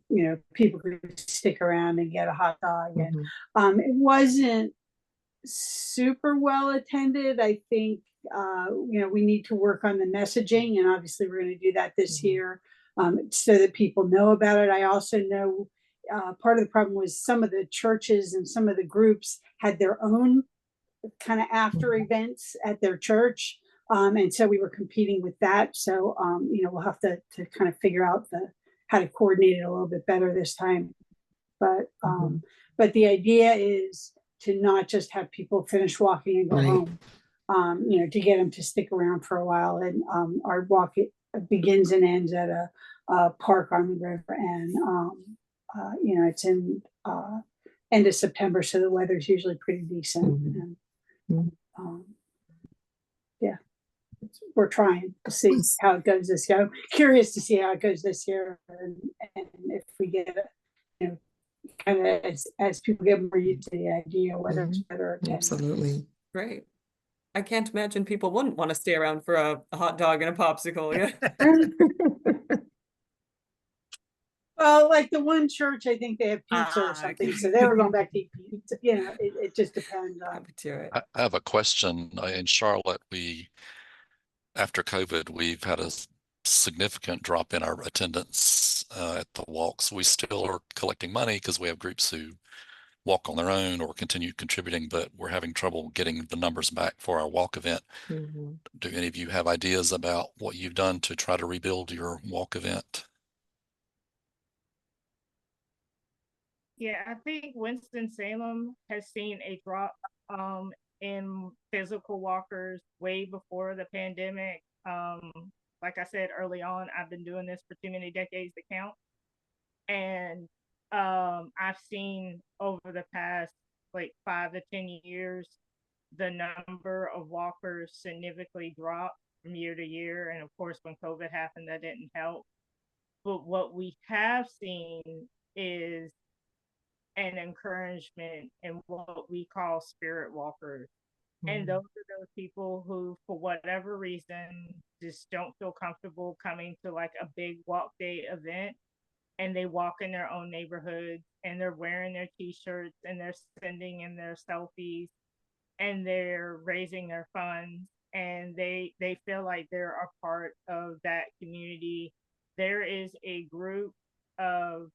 you know, people could stick around and get a hot dog. And it wasn't super well attended. I think you know, we need to work on the messaging, and obviously we're going to do that this year, so that people know about it. I also know part of the problem was some of the churches and some of the groups had their own kind of after events at their church. And so we were competing with that. So, you know, we'll have to kind of figure out how to coordinate it a little bit better this time. But the idea is to not just have people finish walking and go home, you know, to get them to stick around for a while. And our walk begins and ends at a park on the river. And, you know, it's in end of September, so the weather's usually pretty decent. And, yeah, we're trying to see how it goes this year. I'm curious to see how it goes this year, and if we get it, you know, kind of as people get more used to the idea, whether it's better. Absolutely. Great. I can't imagine people wouldn't want to stay around for a hot dog and a popsicle. Yeah. Well, like the one church, I think they have pizza or something, so they were going back to eat pizza. You know, it just depends on. I have a question. In Charlotte, after COVID, we've had a significant drop in our attendance at the walks. We still are collecting money because we have groups who walk on their own or continue contributing, but we're having trouble getting the numbers back for our walk event. Do any of you have ideas about what you've done to try to rebuild your walk event? Yeah, I think Winston-Salem has seen a drop in physical walkers way before the pandemic. Like I said early on, I've been doing this for too many decades to count. And I've seen over the past like 5 to 10 years, the number of walkers significantly drop from year to year. And of course, when COVID happened, that didn't help. But what we have seen is an encouragement in what we call spirit walkers. And those are those people who, for whatever reason, just don't feel comfortable coming to like a big walk day event. And they walk in their own neighborhoods and they're wearing their t-shirts and they're sending in their selfies and they're raising their funds, and they feel like they're a part of that community. There is a group of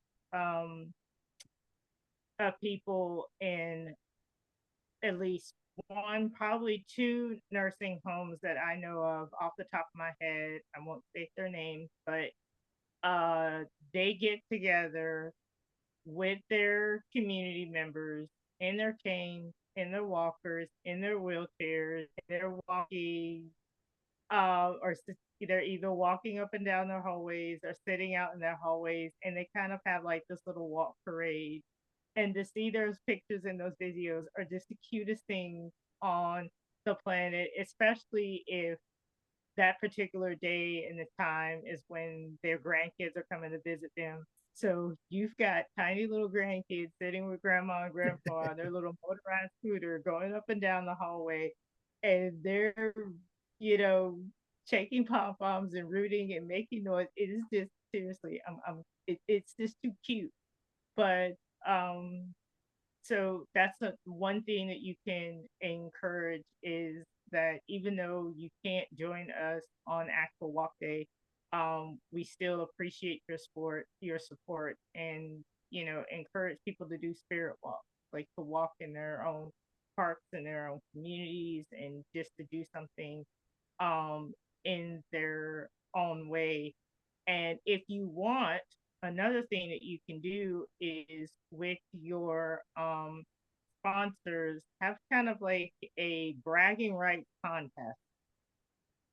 people in at least one, probably two nursing homes that I know of off the top of my head. I won't state their names, but they get together with their community members in their canes, in their walkers, in their wheelchairs, they're walking, or they're either walking up and down their hallways or sitting out in their hallways, and they kind of have like this little walk parade. And to see those pictures and those videos are just the cutest things on the planet, especially if that particular day and the time is when their grandkids are coming to visit them. So you've got tiny little grandkids sitting with grandma and grandpa on their little motorized scooter going up and down the hallway, and they're, you know, shaking pom-poms and rooting and making noise. It is just seriously, it's just too cute. But so that's one thing that you can encourage, is that even though you can't join us on actual walk day, we still appreciate your support, and, you know, encourage people to do spirit walk, like to walk in their own parks and their own communities, and just to do something in their own way. And if you want, another thing that you can do is with your sponsors, have kind of like a bragging rights contest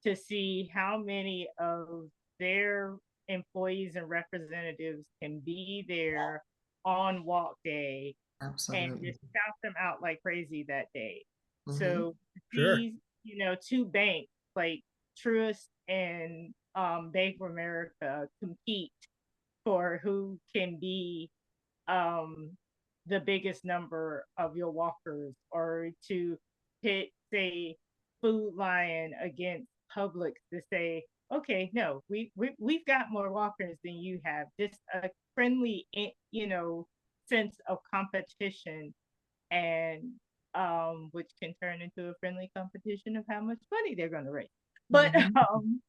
to see how many of their employees and representatives can be there on walk day and Absolutely. just shout them out like crazy that day. Mhm. So Sure. these, you know, two banks like Truist and Bank of America compete for who can be the biggest number of your walkers, or to pit, say, Food Lion against Publix to say, okay, no, we've got more walkers than you have. Just a friendly, you know, sense of competition, and which can turn into a friendly competition of how much money they're going to raise. But Mhm.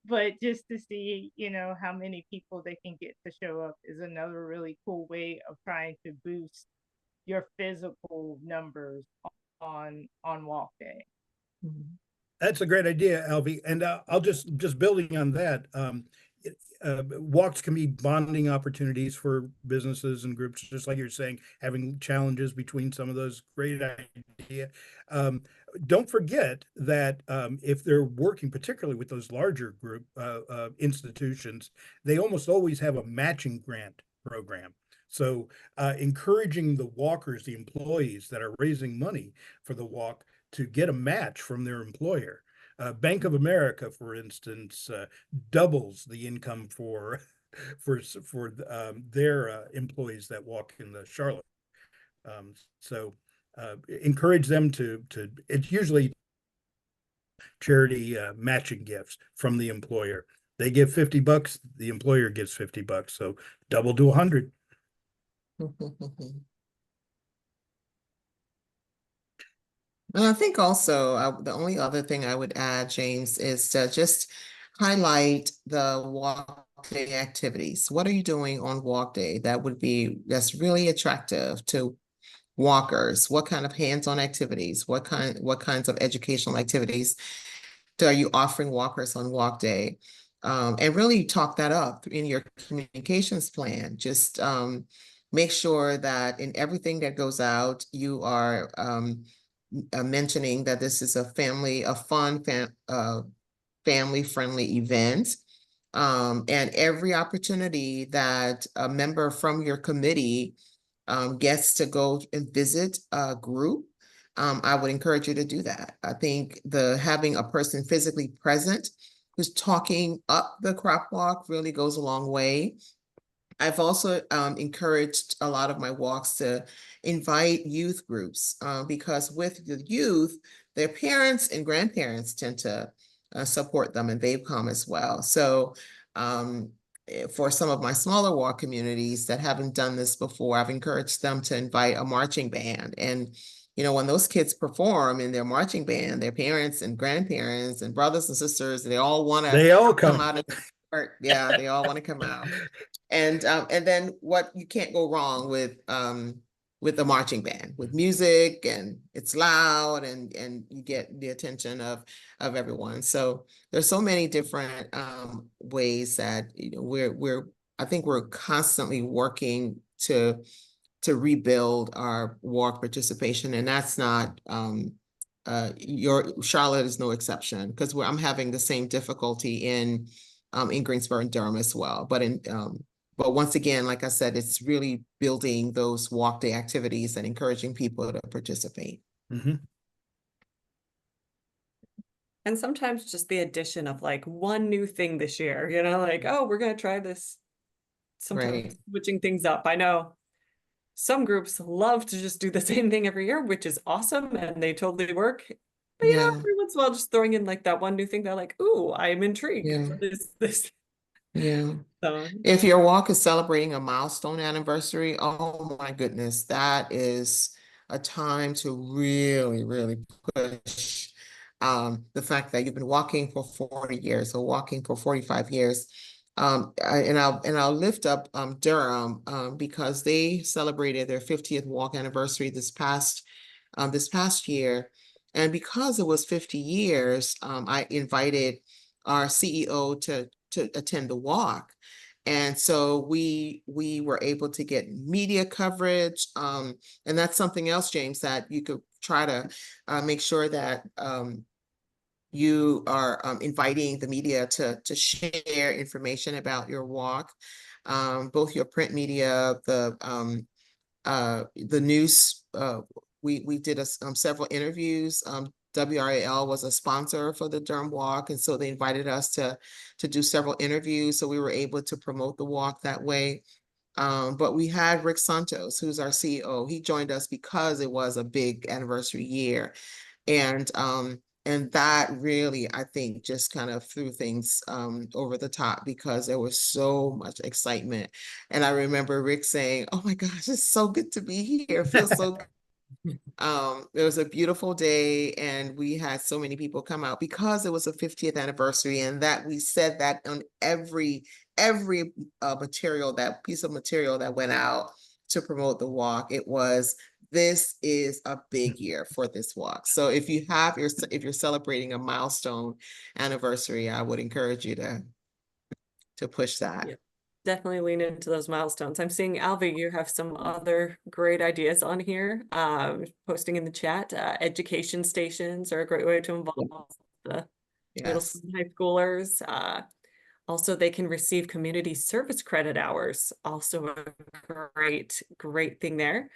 but just to see, you know, how many people they can get to show up is another really cool way of trying to boost your physical numbers on walk day. Mhm. That's a great idea, Alvy. And I'll just building on that. Walks can be bonding opportunities for businesses and groups, just like you're saying, having challenges between some of those. Great idea. Um, don't forget that if they're working particularly with those larger group institutions, they almost always have a matching grant program. So encouraging the walkers, the employees that are raising money for the walk, to get a match from their employer. Bank of America, for instance, doubles the income for their employees that walk in the Charlotte. So encourage them to. It's usually charity matching gifts from the employer. They give $50, the employer gives $50, so double to 100. And I think also the only other thing I would add, James, is to just highlight the walk day activities. What are you doing on walk day that's really attractive to walkers? What kind of hands-on activities? What kinds of educational activities are you offering walkers on walk day? And really talk that up in your communications plan. Just make sure that in everything that goes out, you are mentioning that this is a fun, family-friendly event. And every opportunity that a member from your committee gets to go and visit a group, I would encourage you to do that. I think having a person physically present who's talking up the crop walk really goes a long way. I've also encouraged a lot of my walks to invite youth groups because with the youth, their parents and grandparents tend to support them, and they've come as well. So for some of my smaller walk communities that haven't done this before, I've encouraged them to invite a marching band. And you know, when those kids perform in their marching band, their parents and grandparents and brothers and sisters, they all want to come out and support. Yeah, they all want to come out. And then what you can't go wrong with the marching band, with music, and it's loud, and you get the attention of everyone. So there's so many different ways that, you know, I think we're constantly working to rebuild our walk participation, and that's not your Charlotte is no exception, because I'm having the same difficulty in Greensboro and Durham as well. But once again, like I said, it's really building those walk day activities and encouraging people to participate. And sometimes just the addition of like one new thing this year, you know, like, oh, we're going to try this. Sometimes switching things up. I know some groups love to just do the same thing every year, which is awesome, and they totally work. But you know, every once in a while, just throwing in like that one new thing, they're like, ooh, I'm intrigued. What is this? Yeah. So, if your walk is celebrating a milestone anniversary, oh my goodness, that is a time to really, really push the fact that you've been walking for 40 years or walking for 45 years. And I'll lift up Durham because they celebrated their 50th walk anniversary this past year. And because it was 50 years, I invited our CEO to attend the walk. And so we were able to get media coverage. And that's something else, James, that you could try to make sure that you are inviting the media to share information about your walk. Both your print media, the news, we did several interviews. WRAL was a sponsor for the Durham Walk, and so they invited us to do several interviews, so we were able to promote the walk that way. But we had Rick Santos, who's our CEO. He joined us because it was a big anniversary year. And that really, I think, just kind of threw things over the top because there was so much excitement. And I remember Rick saying, "Oh my gosh, it's so good to be here. It feels so good." It was a beautiful day, and we had so many people come out because it was a 50th anniversary, and that we said that on every material, that piece of material that went out to promote the walk, it was, this is a big year for this walk. So if you're celebrating a milestone anniversary, I would encourage you to push that. Yeah. Definitely lean into those milestones. I'm seeing, Alvi, you have some other great ideas on here, posting in the chat. Education stations are a great way to involve the middle Yes. school, high schoolers. Also, they can receive community service credit hours. Also a great thing there.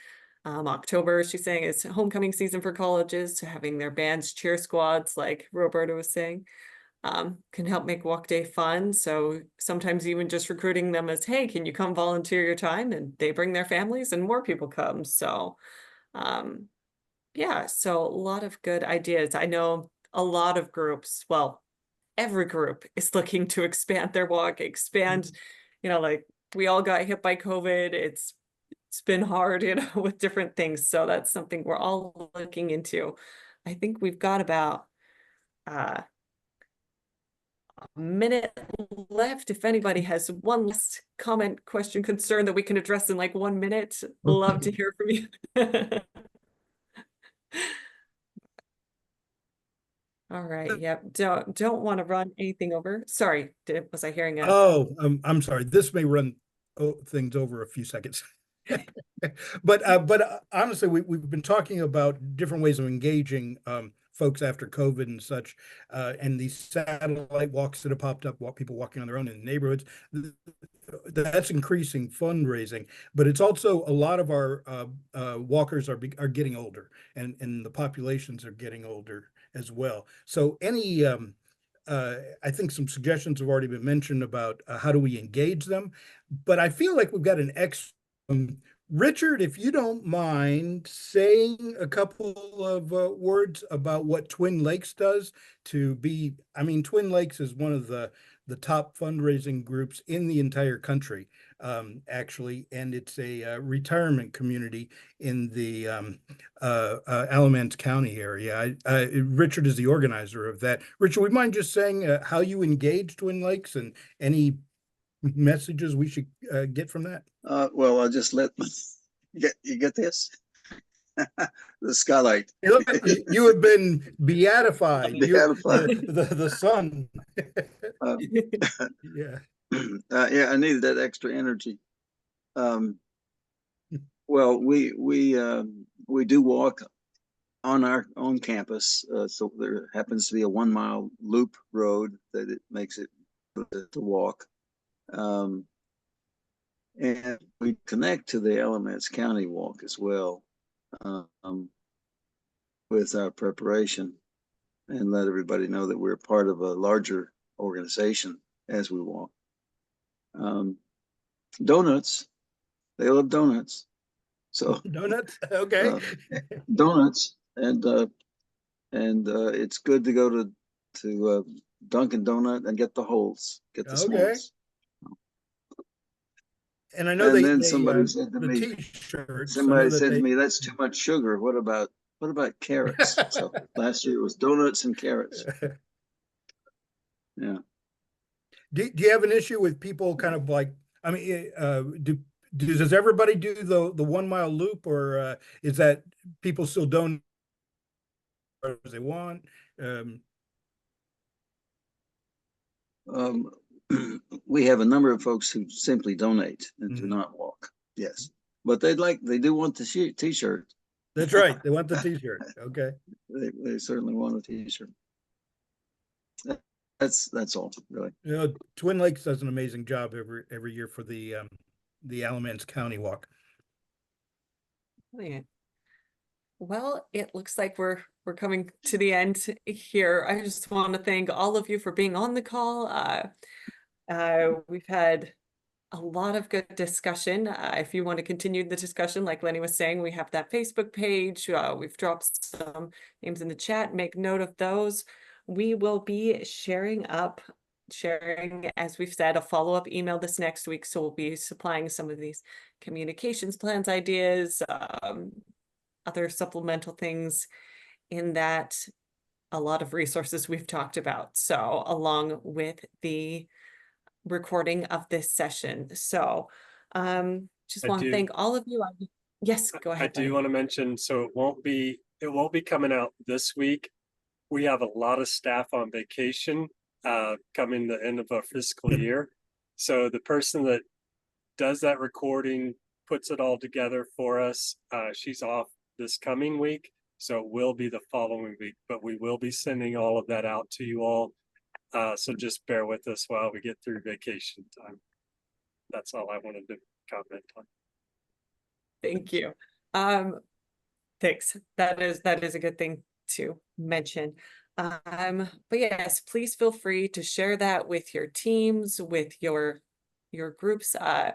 October, she's saying, is homecoming season for colleges, so having their bands, cheer squads, like Roberta was saying, can help make walk day fun. So sometimes even just recruiting them as, hey, can you come volunteer your time? And they bring their families and more people come. So yeah, so a lot of good ideas. I know a lot of groups, well, every group is looking to expand their walk, expand, like we all got hit by COVID. It's been hard, with different things. So that's something we're all looking into. I think we've got about a minute left. If anybody has one last comment, question, concern that we can address in like 1 minute, love to hear from you. All right. Yep. Don't want to run anything over. Sorry. Was I hearing Oh, I'm sorry. This may run things over a few seconds. But honestly, we've been talking about different ways of engaging folks after COVID and such, and these satellite walks that have popped up, people walking on their own in the neighborhoods. That's increasing fundraising, but it's also a lot of our walkers are getting older, and the populations are getting older as well. So any I think some suggestions have already been mentioned about how do we engage them, but I feel like we've got an Richard, if you don't mind saying a couple of words about what Twin Lakes does to be, Twin Lakes is one of the top fundraising groups in the entire country, actually, and it's a retirement community in the Alamance County area. Richard is the organizer of that. Richard, would you mind just saying how you engage Twin Lakes and any messages we should get from that? Well, I'll just let you get this. The skylight. You have been beatified. Beatified. The sun. Yeah. Yeah, I needed that extra energy. Well, we do walk on our own campus. So there happens to be a 1 mile loop road that it makes it to walk. And we connect to the Alamance County Walk as well, with our preparation, and let everybody know that we're part of a larger organization as we walk. Donuts, they love donuts. So donuts, okay. Donuts, and it's good to go to Dunkin' Donut and get the holes, get the s'mores. And I know then somebody said to me, that's too much sugar. What about carrots? So last year it was donuts and carrots. Yeah. Do you have an issue with people kind of like, does everybody do the 1 mile loop, or is that people still don't as they want? We have a number of folks who simply donate and do not walk. Yes, but they do want the t-shirt. That's right. They want the t-shirt. Okay. They certainly want a t-shirt. That's all, really. You know, Twin Lakes does an amazing job every year for the Alamance County Walk. Brilliant. Well, it looks like we're coming to the end here. I just want to thank all of you for being on the call. We've had a lot of good discussion. If you want to continue the discussion, like Lenny was saying, we have that Facebook page. We've dropped some names in the chat. Make note of those. We will be sharing, as we've said, a follow-up email this next week. So we'll be supplying some of these communications plans ideas, other supplemental things in that, a lot of resources we've talked about. So along with the recording of this session. So just want to thank all of you. Yes, go ahead. I do want to mention, so it won't be coming out this week. We have a lot of staff on vacation coming the end of our fiscal year. So the person that does that recording, puts it all together for us, she's off this coming week. So it will be the following week, but we will be sending all of that out to you all. So just bear with us while we get through vacation time. That's all I wanted to comment on. Thank you. Thanks. That is a good thing to mention. But yes, please feel free to share that with your teams, with your groups. I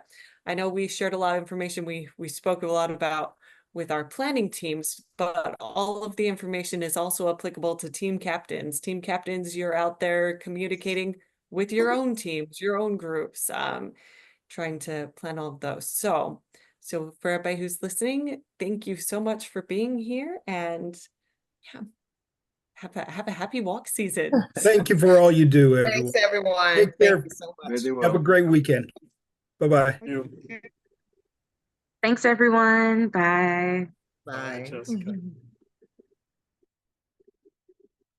know we shared a lot of information. We spoke a lot about with our planning teams, but all of the information is also applicable to team captains. Team captains, you're out there communicating with your own teams, your own groups, trying to plan all of those. So for everybody who's listening, thank you so much for being here, and yeah, have a happy walk season. Thank you for all you do, everyone. Thanks, everyone. Take care. Thank you so much. Have a great weekend. Bye-bye. You. Thanks, everyone. Bye. Bye. Jessica.